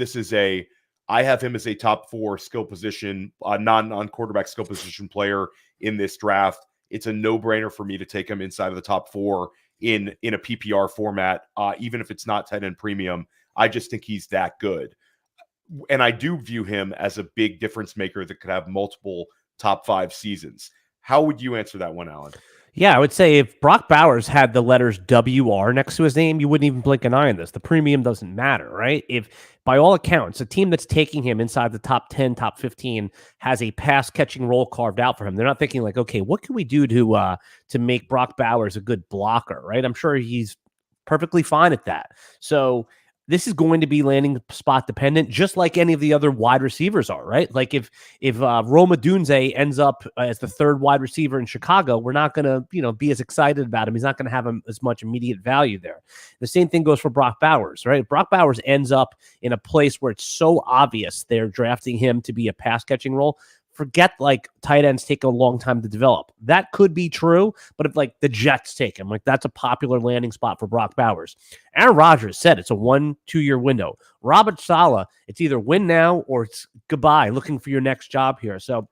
I have him as a top 4 skill position, non-quarterback skill position player in this draft. It's a no-brainer for me to take him inside of the top 4 in a PPR format, even if it's not tight end premium. I just think he's that good. And I do view him as a big difference maker that could have multiple top 5 seasons. How would you answer that one, Alan? Yeah, I would say if Brock Bowers had the letters WR next to his name, you wouldn't even blink an eye on this. The premium doesn't matter, right? If, by all accounts, a team that's taking him inside the top 10, top 15 has a pass-catching role carved out for him, they're not thinking like, okay, what can we do to make Brock Bowers a good blocker, right? I'm sure he's perfectly fine at that. So this is going to be landing spot dependent, just like any of the other wide receivers are, right? Like if Rome Odunze ends up as the 3rd wide receiver in Chicago, we're not going to, be as excited about him. He's not going to have as much immediate value there. The same thing goes for Brock Bowers, right? Brock Bowers ends up in a place where it's so obvious they're drafting him to be a pass catching role. Forget like tight ends take a long time to develop. That could be true, but if like the Jets take him, like that's a popular landing spot for Brock Bowers. Aaron Rodgers said it's a 1-2 year window. Robert Saleh, it's either win now or it's goodbye, looking for your next job here. So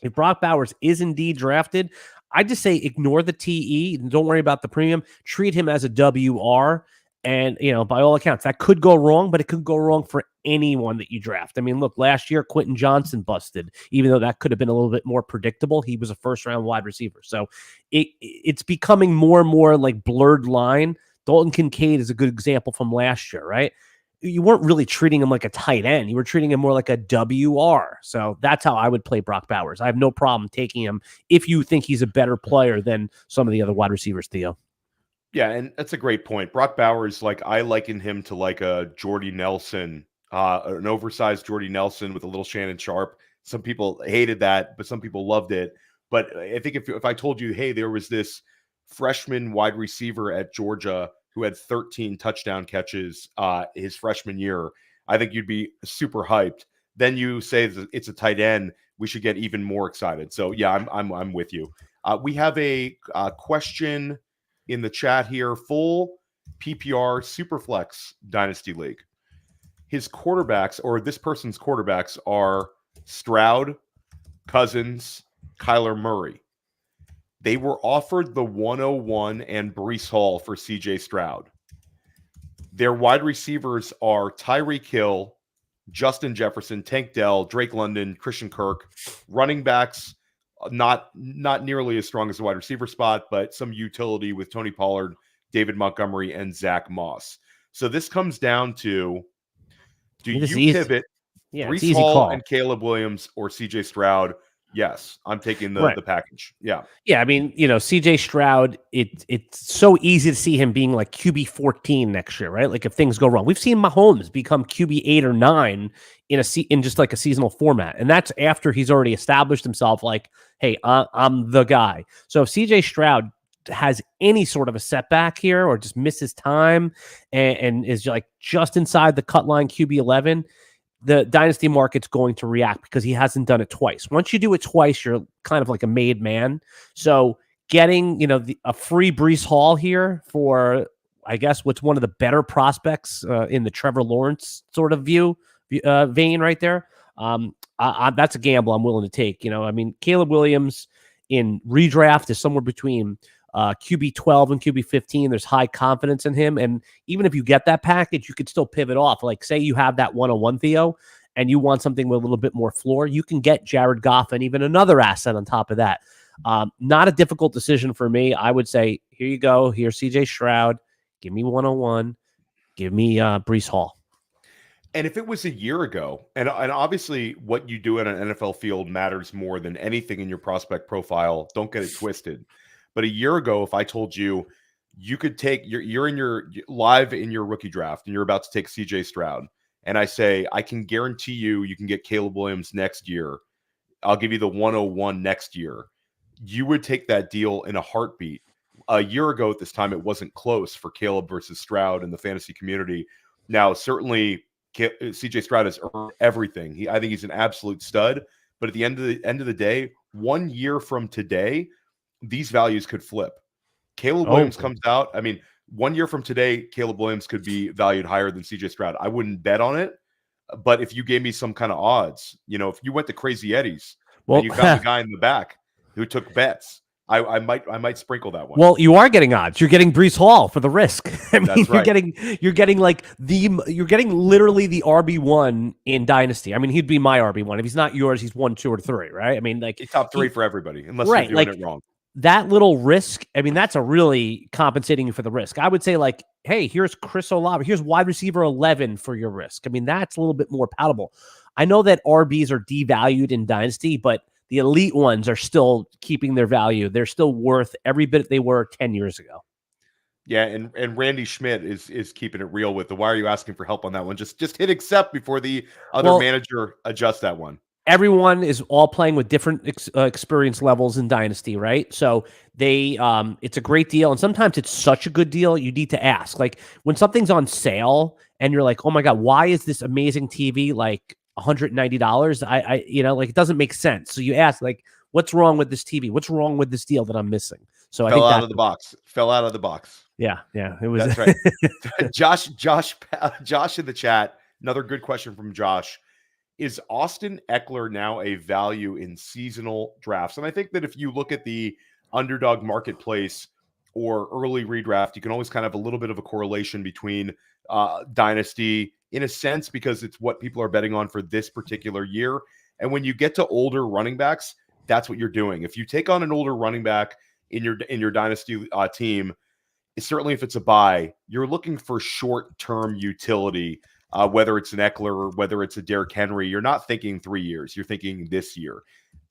if Brock Bowers is indeed drafted, I just say ignore the TE. Don't worry about the premium. Treat him as a WR. And, by all accounts, that could go wrong, but it could go wrong for anyone that you draft. I mean, look, last year, Quentin Johnson busted, even though that could have been a little bit more predictable. He was a first-round wide receiver. So it's becoming more and more like blurred line. Dalton Kincaid is a good example from last year, right? You weren't really treating him like a tight end. You were treating him more like a WR. So that's how I would play Brock Bowers. I have no problem taking him if you think he's a better player than some of the other wide receivers, Theo. Yeah, and that's a great point. Brock Bowers, I liken him to like a Jordy Nelson, an oversized Jordy Nelson with a little Shannon Sharp. Some people hated that, but some people loved it. But I think if I told you, hey, there was this freshman wide receiver at Georgia who had 13 touchdown catches his freshman year, I think you'd be super hyped. Then you say that it's a tight end, we should get even more excited. So yeah, I'm with you. We have a question in the chat here, full PPR Superflex Dynasty League. His quarterbacks, or this person's quarterbacks, are Stroud, Cousins, Kyler Murray. They were offered the 101 and Breece Hall for CJ Stroud. Their wide receivers are Tyreek Hill, Justin Jefferson, Tank Dell, Drake London, Christian Kirk. Running backs, not nearly as strong as the wide receiver spot, but some utility with Tony Pollard, David Montgomery, and Zach Moss. So this comes down to, do you pivot Breece Hall and Caleb Williams or CJ Stroud? Yes, I'm taking the package. Yeah. Yeah, I mean, CJ Stroud, it's so easy to see him being like QB 14 next year, right? Like if things go wrong. We've seen Mahomes become QB 8 or 9 in just like a seasonal format. And that's after he's already established himself like, hey, I'm the guy. So if CJ Stroud has any sort of a setback here or just misses time and is like just inside the cut line QB 11, the dynasty market's going to react because he hasn't done it twice. Once you do it twice, you're kind of like a made man. So getting, a free Breece Hall here for, I guess, what's one of the better prospects in the Trevor Lawrence sort of vein right there. That's a gamble I'm willing to take. Caleb Williams in redraft is somewhere between QB 12 and QB 15. There's high confidence in him. And even if you get that package, you could still pivot off. Like say you have that 101 Theo and you want something with a little bit more floor, you can get Jared Goff and even another asset on top of that. Not a difficult decision for me. I would say, here you go. Here's CJ Stroud. Give me 101. Give me Breece Hall. And if it was a year ago, and obviously what you do in an NFL field matters more than anything in your prospect profile. Don't get it twisted. But a year ago, if I told you you could take you're in your live in your rookie draft and you're about to take CJ Stroud, and I say I can guarantee you can get Caleb Williams next year. I'll give you the 101 next year. You would take that deal in a heartbeat. A year ago at this time, it wasn't close for Caleb versus Stroud in the fantasy community. Now, certainly CJ Stroud has earned everything. I think he's an absolute stud. But at the end of the day, 1 year from today, these values could flip. Caleb Williams comes out. I mean, 1 year from today, Caleb Williams could be valued higher than CJ Stroud. I wouldn't bet on it. But if you gave me some kind of odds, if you went to Crazy Eddie's and you found the guy in the back who took bets, I might sprinkle that one. Well, you are getting odds. You're getting Breece Hall for the risk. I mean, That's right. you're getting literally the RB1 in Dynasty. I mean, he'd be my RB1. If he's not yours, he's 1, 2, or 3, right? I mean, like he's top 3 for everybody, unless right, you're doing it wrong. That little risk, I mean, that's a really compensating you for the risk. I would say, like, hey, here's Chris Olave. Here's wide receiver 11 for your risk. I mean, that's a little bit more palatable. I know that RBs are devalued in Dynasty, but the elite ones are still keeping their value. They're still worth every bit they were 10 years ago. Yeah, and Randy Schmidt is keeping it real with the why are you asking for help on that one? Just hit accept before the other manager adjusts that one. Everyone is all playing with different experience levels in Dynasty, right? So they it's a great deal, and sometimes it's such a good deal you need to ask. Like when something's on sale and you're like, "Oh my god, why is this amazing TV like $190?" I like it doesn't make sense. So you ask, like, what's wrong with this TV? What's wrong with this deal that I'm missing? So Fell out of the box. Yeah, it was. That's right. Josh in the chat. Another good question from Josh. Is Austin Eckler now a value in seasonal drafts? And I think that if you look at the underdog marketplace or early redraft, you can always kind of have a little bit of a correlation between Dynasty in a sense, because it's what people are betting on for this particular year. And when you get to older running backs, that's what you're doing. If you take on an older running back in your Dynasty team, certainly if it's a buy, you're looking for short-term utility. Whether it's an Eckler or whether it's a Derrick Henry, you're not thinking 3 years. You're thinking this year.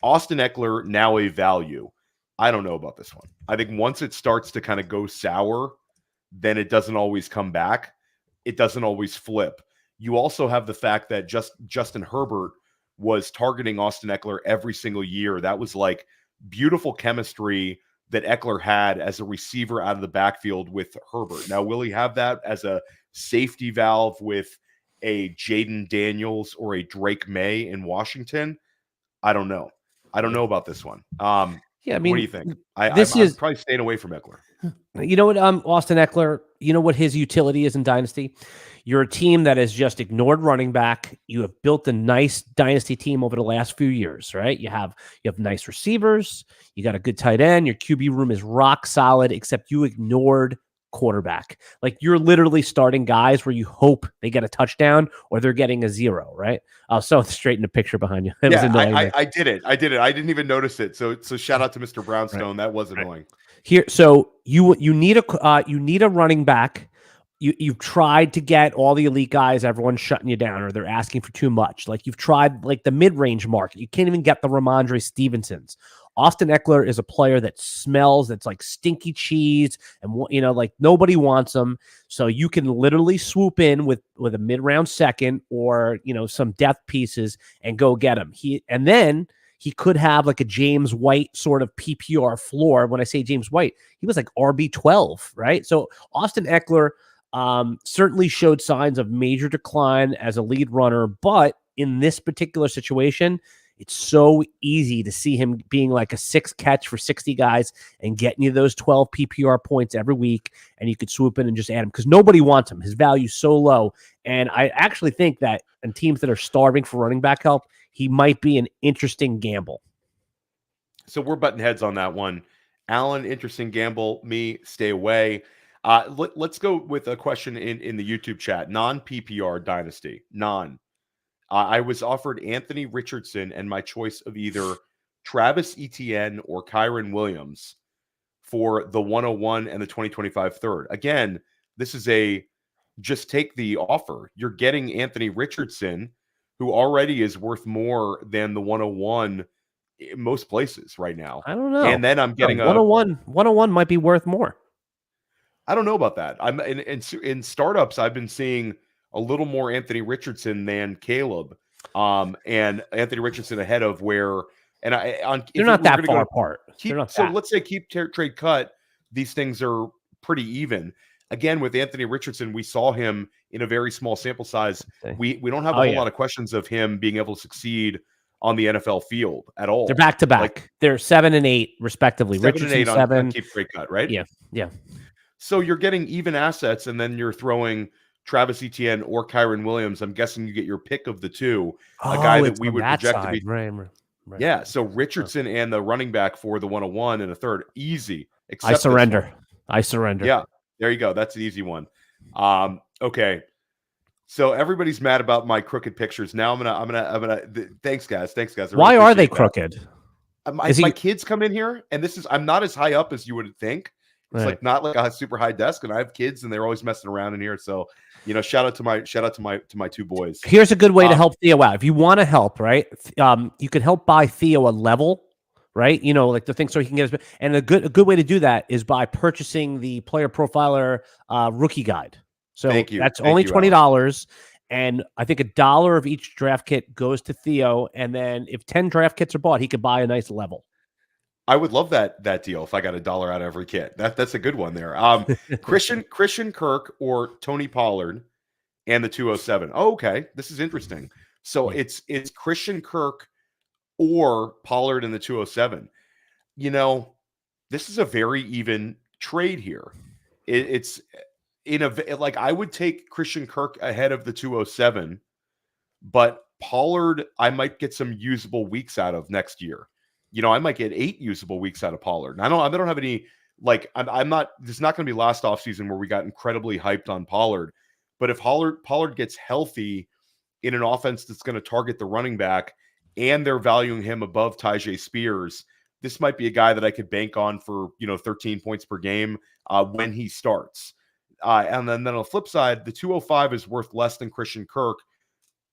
Austin Eckler, now a value. I don't know about this one. I think once it starts to kind of go sour, then it doesn't always come back. It doesn't always flip. You also have the fact that Justin Herbert was targeting Austin Eckler every single year. That was like beautiful chemistry that Eckler had as a receiver out of the backfield with Herbert. Now, will he have that as a safety valve with a Jaden Daniels or a Drake May in Washington? I don't know. I don't know about this one. Yeah, I mean, what do you think? I'm probably staying away from Eckler. You know what, Austin Eckler, you know what his utility is in Dynasty? You're a team that has just ignored running back. You have built a nice Dynasty team over the last few years, right? You have nice receivers. You got a good tight end. Your QB room is rock solid, except you ignored quarterback. Like you're literally starting guys where you hope they get a touchdown or they're getting a 0, right? So straighten the picture behind you. It was annoying. I did it. I didn't even notice it. So shout out to Mr. Brownstone. Right. That was annoying. Here, so you need a running back. You've tried to get all the elite guys. Everyone's shutting you down, or they're asking for too much. Like you've tried like the mid-range market. You can't even get the Ramondre Stevensons. Austin Eckler is a player that smells, that's like stinky cheese, and like nobody wants him. So you can literally swoop in with a mid-round second or some depth pieces and go get him. He could have like a James White sort of PPR floor. When I say James White, he was like RB12, right? So Austin Eckler certainly showed signs of major decline as a lead runner, but in this particular situation, it's so easy to see him being like a 6 catch for 60 guys and getting you those 12 PPR points every week, and you could swoop in and just add him because nobody wants him. His value's so low, and I actually think that in teams that are starving for running back help, he might be an interesting gamble. So we're butting heads on that one. Alan, interesting gamble. Me, stay away. Let's go with a question in the YouTube chat. Non-PPR Dynasty. I was offered Anthony Richardson and my choice of either Travis Etienne or Kyron Williams for the 101 and the 2025 third. Again, this is a just take the offer. You're getting Anthony Richardson, who already is worth more than the 101 in most places right now. I don't know. And then I'm getting 101 might be worth more. I don't know about that. I'm in startups. I've been seeing a little more Anthony Richardson than Caleb, and Anthony Richardson ahead of where. And they're not that far apart. Let's say keep trade cut. These things are pretty even. Again, with Anthony Richardson, we saw him in a very small sample size. We don't have a whole lot of questions of him being able to succeed on the NFL field at all. They're back to back. They're 7 and 8 respectively. 7 and 8 on keep trade cut, right? Yeah. So you're getting even assets, and then you're throwing Travis Etienne or Kyron Williams. I'm guessing you get your pick of the two. A guy that we would project to be. Right. Yeah. So Richardson and the running back for the 101 and a third. Easy. I surrender. Yeah. There you go. That's an easy one. Okay. So everybody's mad about my crooked pictures. Now I'm gonna. Thanks, guys. Why are they crooked? My kids come in here, and I'm not as high up as you would think. It's like not like a super high desk, and I have kids, and they're always messing around in here. So, shout out to my two boys. Here's a good way to help Theo out. If you want to help, right? You could help buy Theo a level, right? Like the thing so he can get his. And a good way to do that is by purchasing the Player Profiler rookie guide. So that's only $20, and I think $1 of each draft kit goes to Theo. And then if 10 draft kits are bought, he could buy a nice level. I would love that deal if I got $1 out of every kit. That's a good one there. Christian Kirk or Tony Pollard and the 207. Oh, okay. This is interesting. So it's Christian Kirk or Pollard in the 207. This is a very even trade here. It's I would take Christian Kirk ahead of the 207, but Pollard I might get some usable weeks out of next year. I might get 8 usable weeks out of Pollard. And I don't have any, I'm not, there's not going to be last offseason where we got incredibly hyped on Pollard. But if Pollard gets healthy in an offense that's going to target the running back and they're valuing him above Tyjae Spears, this might be a guy that I could bank on for, 13 points per game when he starts. And then on the flip side, the 205 is worth less than Christian Kirk,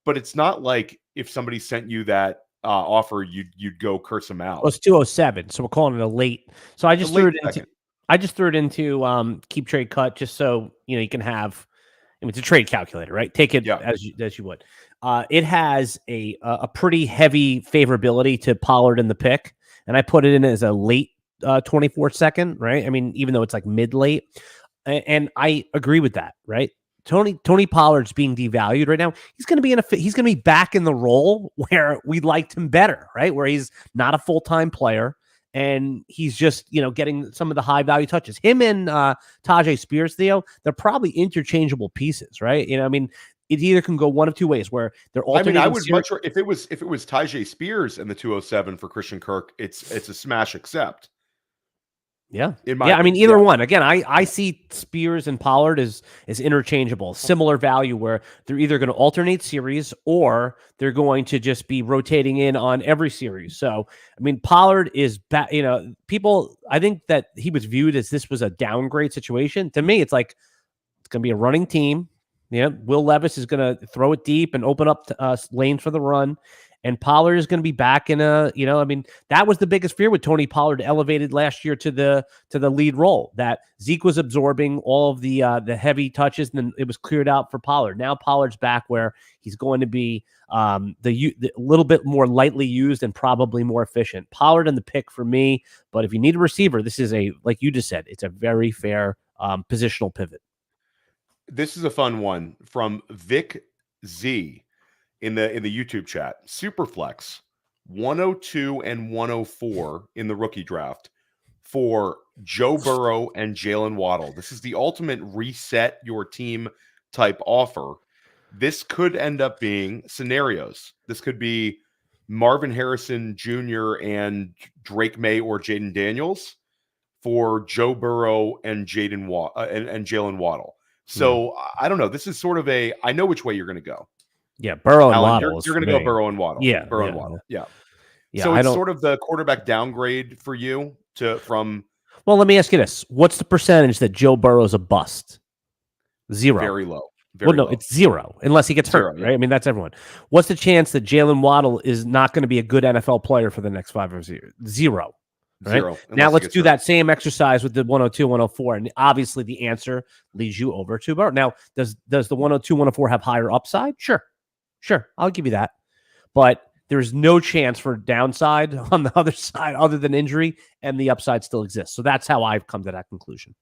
but it's not like if somebody sent you that offer, you'd go curse them out. Well, it's 207, so we're calling it a late. So I just threw it into keep trade cut just so you can have. It's a trade calculator, right? Take it as you would. It has a pretty heavy favorability to Pollard in the pick, and I put it in as a late 24-second, right? I mean, even though it's like mid late, and I agree with that, right? Tony Pollard's being devalued right now. He's going to be back in the role where we liked him better, right? Where he's not a full-time player and he's just, getting some of the high value touches. Him and Tyjae Spears, Theo, they're probably interchangeable pieces, right? It either can go one of two ways where they're alternating. I would much if it was Tyjae Spears and the 207 for Christian Kirk, it's a smash accept. Yeah. Either one. Again, I see Spears and Pollard as interchangeable, similar value where they're either going to alternate series or they're going to just be rotating in on every series. So, Pollard is people, I think that he was viewed as this was a downgrade situation. To me, it's like, it's going to be a running team. Yeah. Will Levis is going to throw it deep and open up lanes for the run. And Pollard is going to be back in that was the biggest fear with Tony Pollard elevated last year to the lead role, that Zeke was absorbing all of the heavy touches, and then it was cleared out for Pollard. Now Pollard's back where he's going to be the little bit more lightly used and probably more efficient. Pollard in the pick for me, but if you need a receiver, this is like you just said, it's a very fair positional pivot. This is a fun one from Vic Z. In the YouTube chat. Superflex 102 and 104 in the rookie draft for Joe Burrow and Jalen Waddle. This is the ultimate reset your team type offer. This could end up being scenarios. This could be Marvin Harrison Jr. and Drake May or Jaden Daniels for Joe Burrow and Jalen Waddle. So I don't know. This is sort of I know which way you're going to go. Yeah, Burrow and Alan, Waddle. You're going to go Burrow and Waddle. Yeah, Burrow and Waddle. Yeah. So it's sort of the quarterback downgrade for you from. Well, let me ask you this: what's the percentage that Joe Burrow's a bust? 0. Very low. Well, no, low. it's 0 unless he gets hurt, Yeah. right? I mean, that's everyone. What's the chance that Jalen Waddle is not going to be a good NFL player for the next 5 years? 0. Right? 0. Now let's do that same exercise with the 102, 104. And obviously the answer leads you over to Burrow. Now, does the 102, 104 have higher upside? Sure. I'll give you that. But there's no chance for downside on the other side other than injury, and the upside still exists. So that's how I've come to that conclusion.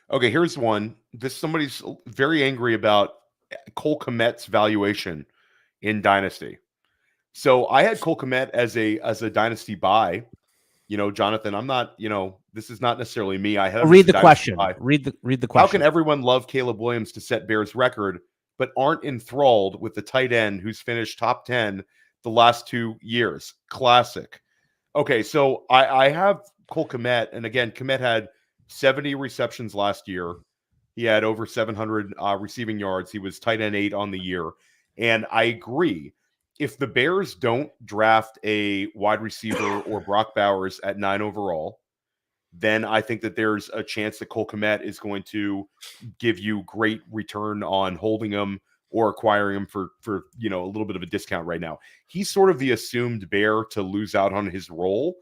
Okay, here's one. Somebody's very angry about Cole Kmet's valuation in Dynasty. So I had Cole Kmet as a Dynasty buy. Jonathan, I'm not, this is not necessarily me. I have read the question. Read the question. How can everyone love Caleb Williams to set Bears record, but aren't enthralled with the tight end who's finished top 10 the last 2 years? Classic. Okay, so I have Cole Kmet, and again, Kmet had 70 receptions last year. He had over 700 receiving yards. He was tight end 8 on the year. And I agree. If the Bears don't draft a wide receiver or Brock Bowers at 9 overall, then I think that there's a chance that Cole Kmet is going to give you great return on holding him or acquiring him for a little bit of a discount right now. He's sort of the assumed Bear to lose out on his role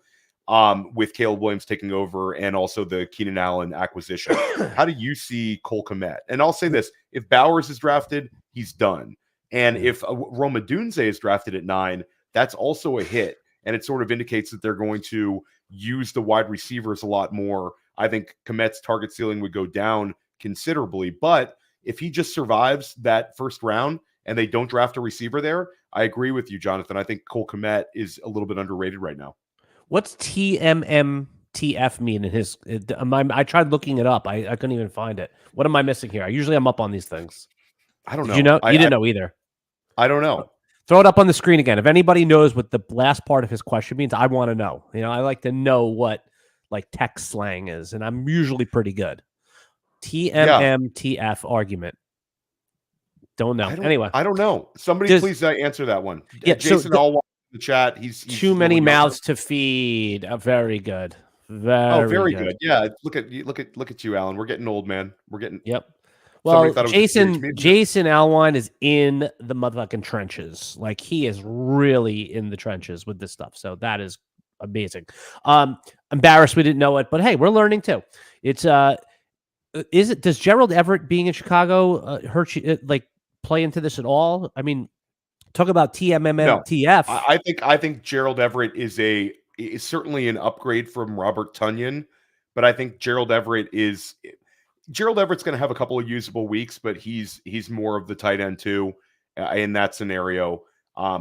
with Caleb Williams taking over and also the Keenan Allen acquisition. How do you see Cole Kmet? And I'll say this, if Bowers is drafted, he's done. And if Rome Odunze is drafted at 9, that's also a hit. And it sort of indicates that they're going to use the wide receivers a lot more. I think Kmet's target ceiling would go down considerably. But if he just survives that first round and they don't draft a receiver there, I agree with you, Jonathan. I think Cole Kmet is a little bit underrated right now. What's TMMTF mean in his? I tried looking it up. I couldn't even find it. What am I missing here? Usually I'm up on these things. I don't know. You know? You didn't know either. I don't know. Throw it up on the screen again. If anybody knows what the last part of his question means, I want to know. I like to know what like tech slang is, and I'm usually pretty good. TMMTF argument. Don't know. Anyway, I don't know. Somebody please answer that one. Yeah, Jason, I'll watch the chat. He's too many mouths to feed. Very good. Very good. Yeah, look at you, Alan. We're getting old, man. We're getting. Yep. Well, Jason Alwine is in the motherfucking trenches. Like, he is really in the trenches with this stuff. So that is amazing. Embarrassed we didn't know it, but hey, we're learning too. It's does Gerald Everett being in Chicago hurt you, play into this at all? I mean, talk about TMMTF. No, I think Gerald Everett is certainly an upgrade from Robert Tonyan, but I think Gerald Everett's going to have a couple of usable weeks, but he's more of the tight end too in that scenario.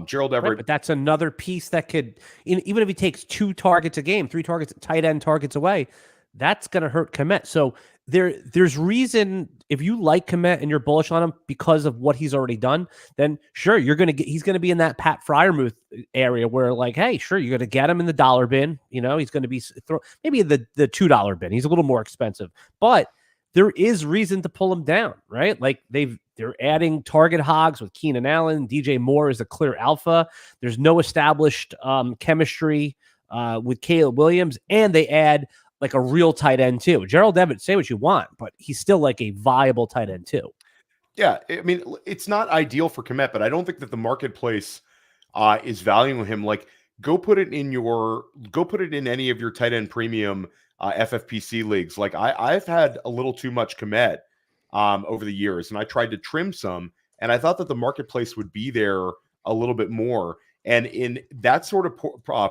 Gerald Everett, right, but that's another piece that could, even if he takes 2 targets a game, 3 targets, tight end targets away, that's going to hurt Kmet. So there's reason, if you like Kmet and you're bullish on him because of what he's already done, then sure, he's going to be in that Pat Freiermuth area where, like, hey, sure, you're going to get him in the dollar bin. He's going to be maybe the $2 bin. He's a little more expensive, but there is reason to pull him down, right? Like, they're adding target hogs with Keenan Allen. DJ Moore is a clear alpha. There's no established chemistry with Caleb Williams, and they add like a real tight end too. Gerald Everett, say what you want, but he's still like a viable tight end too. Yeah, I mean, it's not ideal for Kmet, but I don't think that the marketplace is valuing him. Like, go put it in any of your tight end premium FFPC leagues. Like, I've had a little too much Kmet over the years, and I tried to trim some, and I thought that the marketplace would be there a little bit more. And in that sort of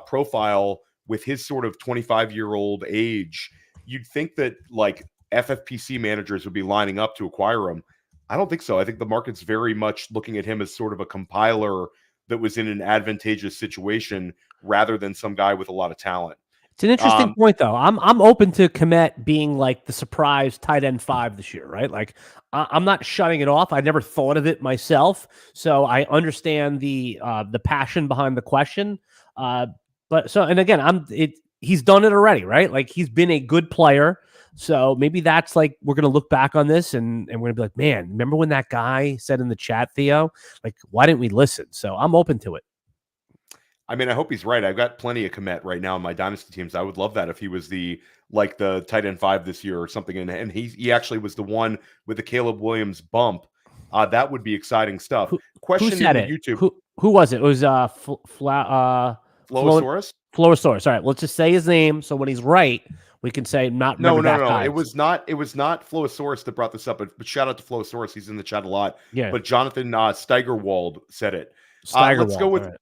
profile, with his sort of 25-year-old age, you'd think that like FFPC managers would be lining up to acquire him. I don't think so. I think the market's very much looking at him as sort of a compiler that was in an advantageous situation rather than some guy with a lot of talent. It's an interesting point, though. I'm open to Kmet being like the surprise tight end 5 this year, right? Like, I'm not shutting it off. I never thought of it myself, so I understand the passion behind the question. And again, he's done it already, right? Like, he's been a good player. So maybe that's like, we're going to look back on this and we're going to be like, man, remember when that guy said in the chat, Theo, like, why didn't we listen? So I'm open to it. I mean, I hope he's right. I've got plenty of Kmet right now in my Dynasty teams. I would love that if he was the tight end 5 this year or something. And he actually was the one with the Caleb Williams bump That would be exciting stuff. Who said in the it? YouTube. Who was it? It was Flowosaurus? Florosaurus. All right, let's just say his name. So when he's right, we can say not No. guy. It was not Flowosaurus that brought this up, but shout out to Flowosaurus. He's in the chat a lot. Yeah. But Jonathan Steigerwald said it. Let's go with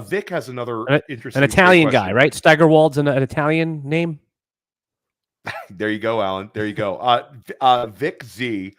Vic has another interesting, an Italian guy, right? Steigerwald's an Italian name. There you go, Alan. There you go. Vic Z,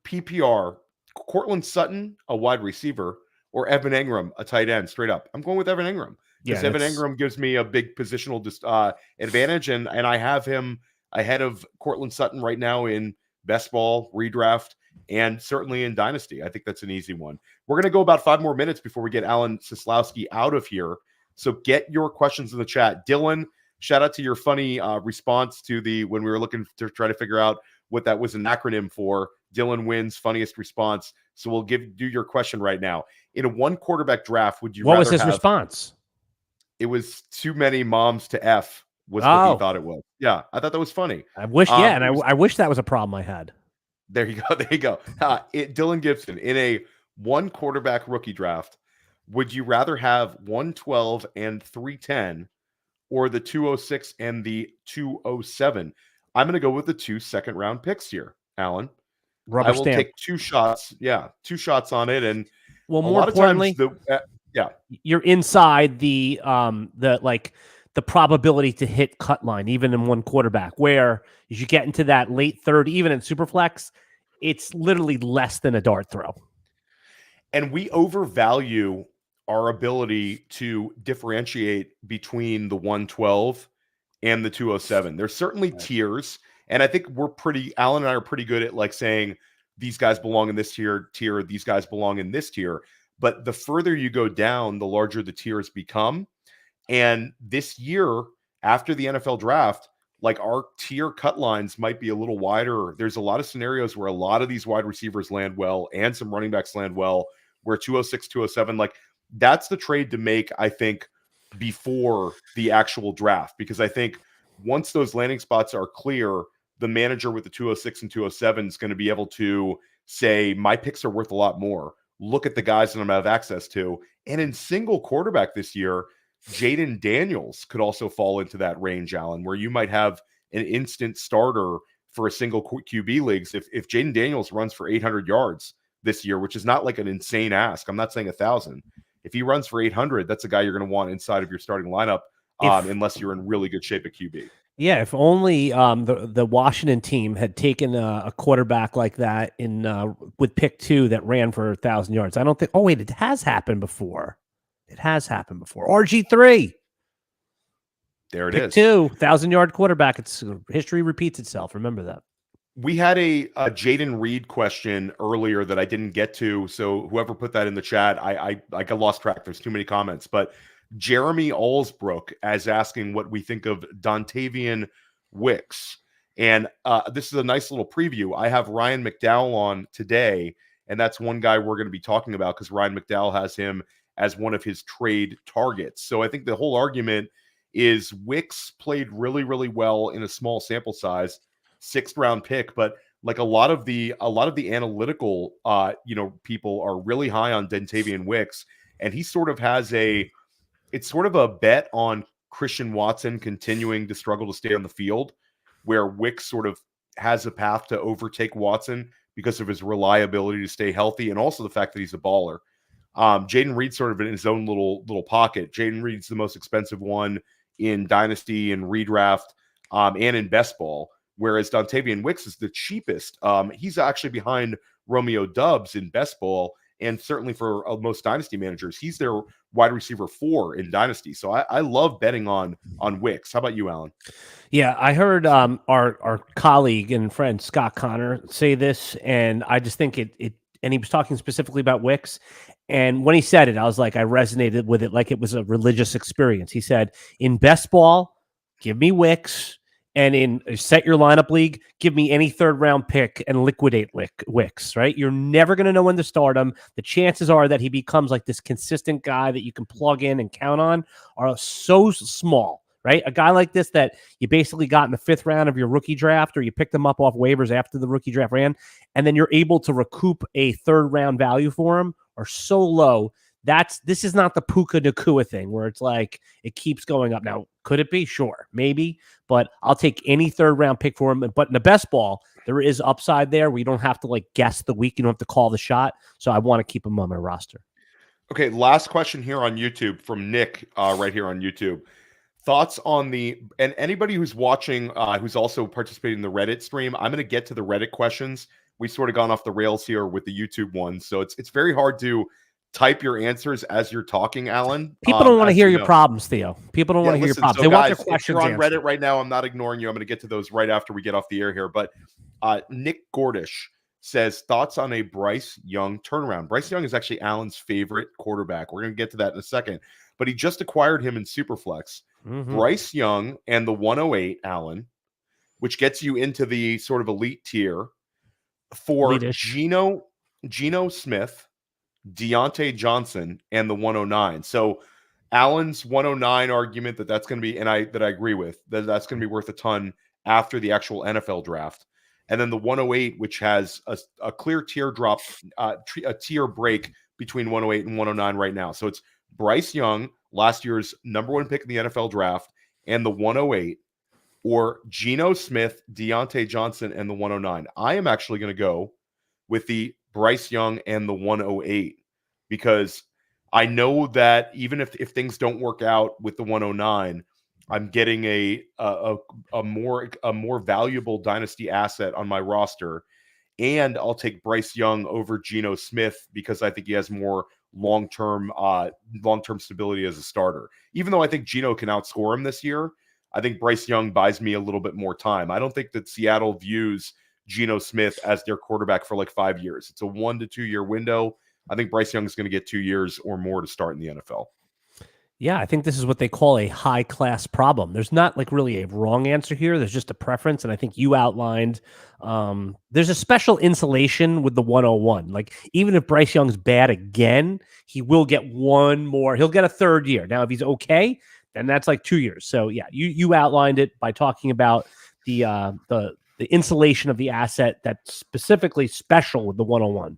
PPR, Cortland Sutton, a wide receiver, or Evan Engram, a tight end. Straight up, I'm going with Evan Engram. Because Evan Engram gives me a big positional advantage, and I have him ahead of Cortland Sutton right now in best ball, redraft, and certainly in Dynasty. I think that's an easy one. We're going to go about 5 more minutes before we get Alan Seslowsky out of here. So get your questions in the chat. Dylan, shout out to your funny response to when we were looking to try to figure out what that was an acronym for. Dylan wins funniest response. So we'll do your question right now. In a 1 quarterback draft, would you What was his response? It was too many moms to F was what he thought it was. Yeah, I thought that was funny. I wish, I wish that was a problem I had. There you go. There you go. Dylan Gibson, in a 1 quarterback rookie draft, would you rather have 112 and 310 or the 206 and the 207? I'm going to go with the 2 second-round picks here, Alan. Rubber I will stamp. take 2 shots. Yeah, 2 shots on it. And more importantly, you're inside the probability to hit cut line, even in 1 quarterback, where as you get into that late third, even in Superflex, it's literally less than a dart throw. And we overvalue our ability to differentiate between the 112 and the 207. There's certainly tiers, and I think Alan and I are pretty good at saying these guys belong in this tier, these guys belong in this tier. But the further you go down, the larger the tiers become. And this year, after the NFL draft, our tier cut lines might be a little wider. There's a lot of scenarios where a lot of these wide receivers land well and some running backs land well, where 206, 207, that's the trade to make, I think, before the actual draft. Because I think once those landing spots are clear, the manager with the 206 and 207 is going to be able to say, my picks are worth a lot more. Look at the guys that I'm going to have access to. And in single quarterback this year, Jaden Daniels could also fall into that range, Alan, where you might have an instant starter for a single QB leagues. If Jaden Daniels runs for 800 yards this year, which is not an insane ask, I'm not saying 1,000. If he runs for 800, that's a guy you're going to want inside of your starting lineup, unless you're in really good shape at QB. Yeah, if only the Washington team had taken a quarterback like that with pick 2 that ran for 1,000 yards. I don't think. Oh wait, it has happened before. It has happened before. RG3. There it pick is. 2, 1,000-yard quarterback. History repeats itself. Remember that. We had a Jaden Reed question earlier that I didn't get to. So whoever put that in the chat, I got lost track. There's too many comments, but Jeremy Allsbrook as asking what we think of Dontavian Wicks. And this is a nice little preview. I have Ryan McDowell on today, and that's one guy we're going to be talking about because Ryan McDowell has him as one of his trade targets. So I think the whole argument is Wicks played really, really well in a small sample size, 6th round pick, but a lot of the analytical people are really high on Dontavian Wicks, and he sort of has it's sort of a bet on Christian Watson continuing to struggle to stay on the field, where Wicks sort of has a path to overtake Watson because of his reliability to stay healthy, and also the fact that he's a baller. Jaden Reed's sort of in his own little pocket. Jaden Reed's the most expensive one in Dynasty and redraft and in best ball, whereas Dontavian Wicks is the cheapest. He's actually behind Romeo Doubs in best ball, and certainly for most Dynasty managers, he's their wide receiver 4 in Dynasty. So I love betting on Wicks. How about you, Alan? Yeah, I heard our colleague and friend Scott Connor say this, and I just think it. And he was talking specifically about Wicks. And when he said it, I was like, I resonated with it like it was a religious experience. He said, in best ball, give me Wicks. And in set your lineup league, give me any 3rd round pick and liquidate Wicks, right? You're never going to know when to start him. The chances are that he becomes this consistent guy that you can plug in and count on are so small, right? A guy like this that you basically got in the 5th round of your rookie draft, or you picked him up off waivers after the rookie draft ran, and then you're able to recoup a 3rd round value for him, are so low. This is not the Puka Nacua thing where it's like it keeps going up. Now, could it be? Sure, maybe, but I'll take any 3rd round pick for him. But in the best ball, there is upside there where you don't have to like guess the week. You don't have to call the shot. So I want to keep him on my roster. Okay, last question here on YouTube from Nick, right here on YouTube. Thoughts on and anybody who's watching, who's also participating in the Reddit stream, I'm going to get to the Reddit questions. We've sort of gone off the rails here with the YouTube ones, so it's very hard to type your answers as you're talking, Alan. People don't want to hear your problems, Theo. People don't want to hear your problems. So they guys, want their questions if you're on answered. Reddit right now, I'm not ignoring you. I'm going to get to those right after we get off the air here. But Nick Gordish says, thoughts on a Bryce Young turnaround. Bryce Young is actually Alan's favorite quarterback. We're going to get to that in a second. But he just acquired him in Superflex. Bryce Young and the 108, Alan, which gets you into the sort of elite tier for Geno Smith, Deontay Johnson, and the 109. So Allen's 109 argument that's going to be, and I agree with, that's going to be worth a ton after the actual NFL draft. And then the 108, which has a clear teardrop, a tier break between 108 and 109 right now. So it's Bryce Young, last year's #1 pick in the NFL draft, and the 108, or Geno Smith, Deontay Johnson, and the 109. I am actually going to go with the Bryce Young and the 108 because I know that even if things don't work out with the 109, I'm getting a more valuable dynasty asset on my roster, and I'll take Bryce Young over Geno Smith because I think he has more long-term stability as a starter. Even though I think Geno can outscore him this year, I think Bryce Young buys me a little bit more time. I don't think that Seattle views Geno Smith as their quarterback for like 5 years. It's a 1 to 2 year window. I think Bryce Young is going to get 2 years or more to start in the NFL. Yeah, I think this is what they call a high-class problem. There's not like really a wrong answer here. There's just a preference, and I think you outlined there's a special insulation with the 101. Like, even if Bryce Young's bad again, he will get one more. He'll get a 3rd year. Now, if he's okay, then that's like 2 years. So, yeah, you outlined it by talking about the insulation of the asset that's specifically special with the 101.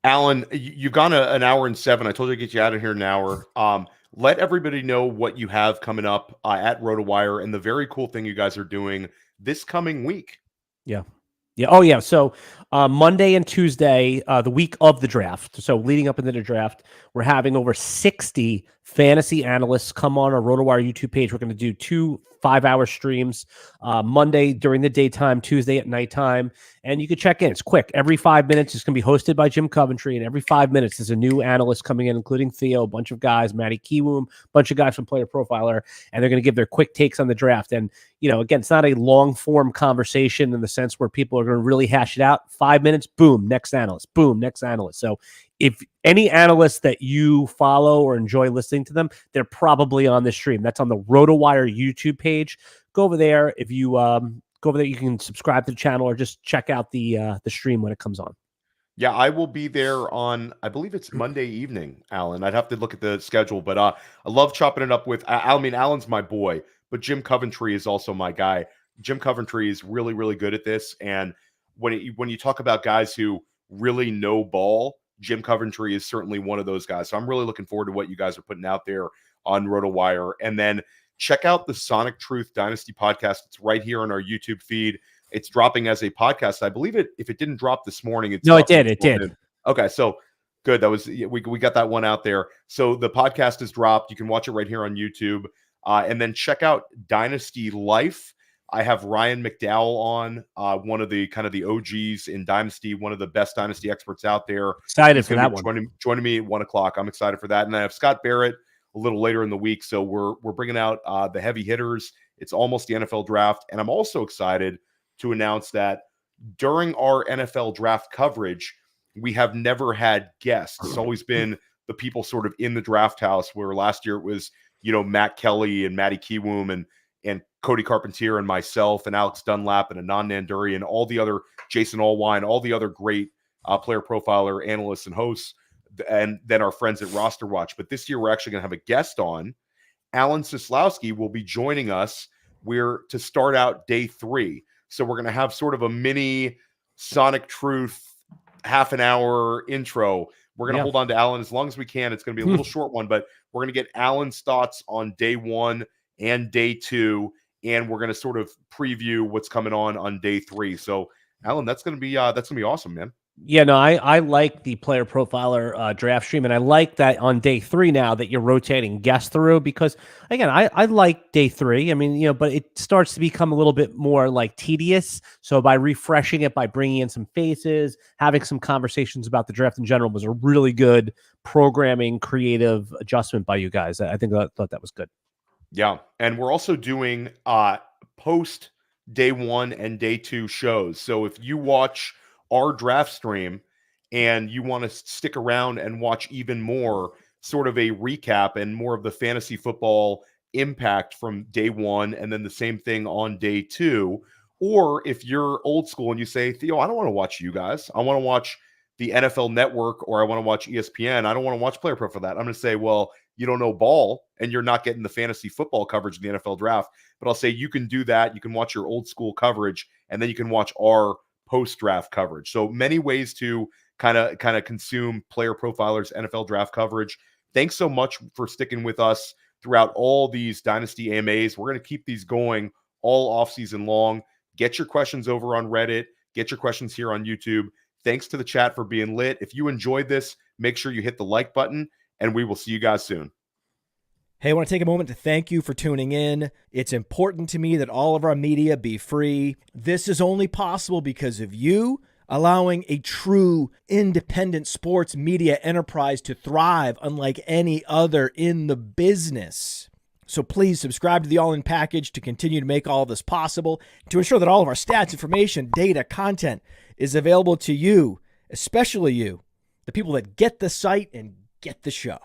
Alan, you've gone an hour and 7. I told you to get you out of here in an hour. Let everybody know what you have coming up at RotoWire and the very cool thing you guys are doing this coming week. Yeah. Oh, yeah. So Monday and Tuesday, the week of the draft, so leading up into the draft, we're having over 60 fantasy analysts come on our RotoWire YouTube page. We're going to do 2 5-hour streams, Monday during the daytime, Tuesday at nighttime. And you can check in. It's quick. Every 5 minutes, it's going to be hosted by Jim Coventry. And every 5 minutes, there's a new analyst coming in, including Theo, a bunch of guys, Matty Kiwoom, a bunch of guys from Player Profiler. And they're going to give their quick takes on the draft. And, you know, again, it's not a long form conversation in the sense where people are going to really hash it out. 5 minutes, boom, next analyst, boom, next analyst. So if any analysts that you follow or enjoy listening to them, they're probably on this stream. That's on the RotoWire YouTube page. Go over there. If you go over there, you can subscribe to the channel or just check out the stream when it comes on. Yeah, I will be there on, I believe it's Monday evening, Alan. I'd have to look at the schedule, but I love chopping it up with, I mean, Alan's my boy, but Jim Coventry is also my guy. Jim Coventry is really, really good at this. And when you talk about guys who really know ball, Jim Coventry is certainly one of those guys. So I'm really looking forward to what you guys are putting out there on RotoWire. And then check out the Sonic Truth Dynasty podcast. It's right here on our YouTube feed. It's dropping as a podcast. I believe if it didn't drop this morning, it did. It did. Okay, so good. That was we got that one out there. So the podcast is dropped. You can watch it right here on YouTube. And then check out Dynasty Life. I have Ryan McDowell on, one of the kind of the OGs in Dynasty, one of the best Dynasty experts out there. Excited for that one. Joining me at 1 o'clock. I'm excited for that. And I have Scott Barrett a little later in the week. So we're bringing out the heavy hitters. It's almost the NFL draft. And I'm also excited to announce that during our NFL draft coverage, we have never had guests. It's always been the people sort of in the draft house, where last year it was, Matt Kelly and Matty Kiwoom and Cody Carpentier and myself and Alex Dunlap and Anand Nanduri and all the other Jason Allwine, all the other great player profiler analysts and hosts, and then our friends at Roster Watch. But this year we're actually going to have a guest on, Alan Seslowsky will be joining us. We're to start out day 3. So we're going to have sort of a mini Sonic Truth half an hour intro. We're going to hold on to Alan as long as we can. It's going to be a little short one, but we're going to get Alan's thoughts on day 1 and day 2. And we're going to sort of preview what's coming on day 3. So Alan, that's going to be awesome, man. Yeah, no, I like the player profiler draft stream, and I like that on day 3 now that you're rotating guests through, because again, I like day 3. I mean, but it starts to become a little bit more like tedious. So by refreshing it, by bringing in some faces, having some conversations about the draft in general was a really good programming, creative adjustment by you guys. I thought that was good. Yeah, and we're also doing post day 1 and day 2 shows. So if you watch our draft stream and you want to stick around and watch even more sort of a recap and more of the fantasy football impact from day 1 and then the same thing on day 2, or if you're old school and you say, Theo, I don't want to watch you guys, I want to watch the NFL Network or I want to watch ESPN, I don't want to watch Player Pro for that, I'm going to say, well, you don't know ball and you're not getting the fantasy football coverage of the NFL draft. But I'll say you can do that. You can watch your old school coverage and then you can watch our post-draft coverage. So many ways to kind of consume Player Profiler's NFL draft coverage. Thanks so much for sticking with us throughout all these Dynasty AMAs. We're going to keep these going all offseason long. Get your questions over on Reddit. Get your questions here on YouTube. Thanks to the chat for being lit. If you enjoyed this, make sure you hit the like button, and we will see you guys soon. Hey, I want to take a moment to thank you for tuning in. It's important to me that all of our media be free. This is only possible because of you allowing a true independent sports media enterprise to thrive unlike any other in the business. So please subscribe to the All In Package to continue to make all of this possible, to ensure that all of our stats, information, data, content is available to you, especially you, the people that get the site and get the show.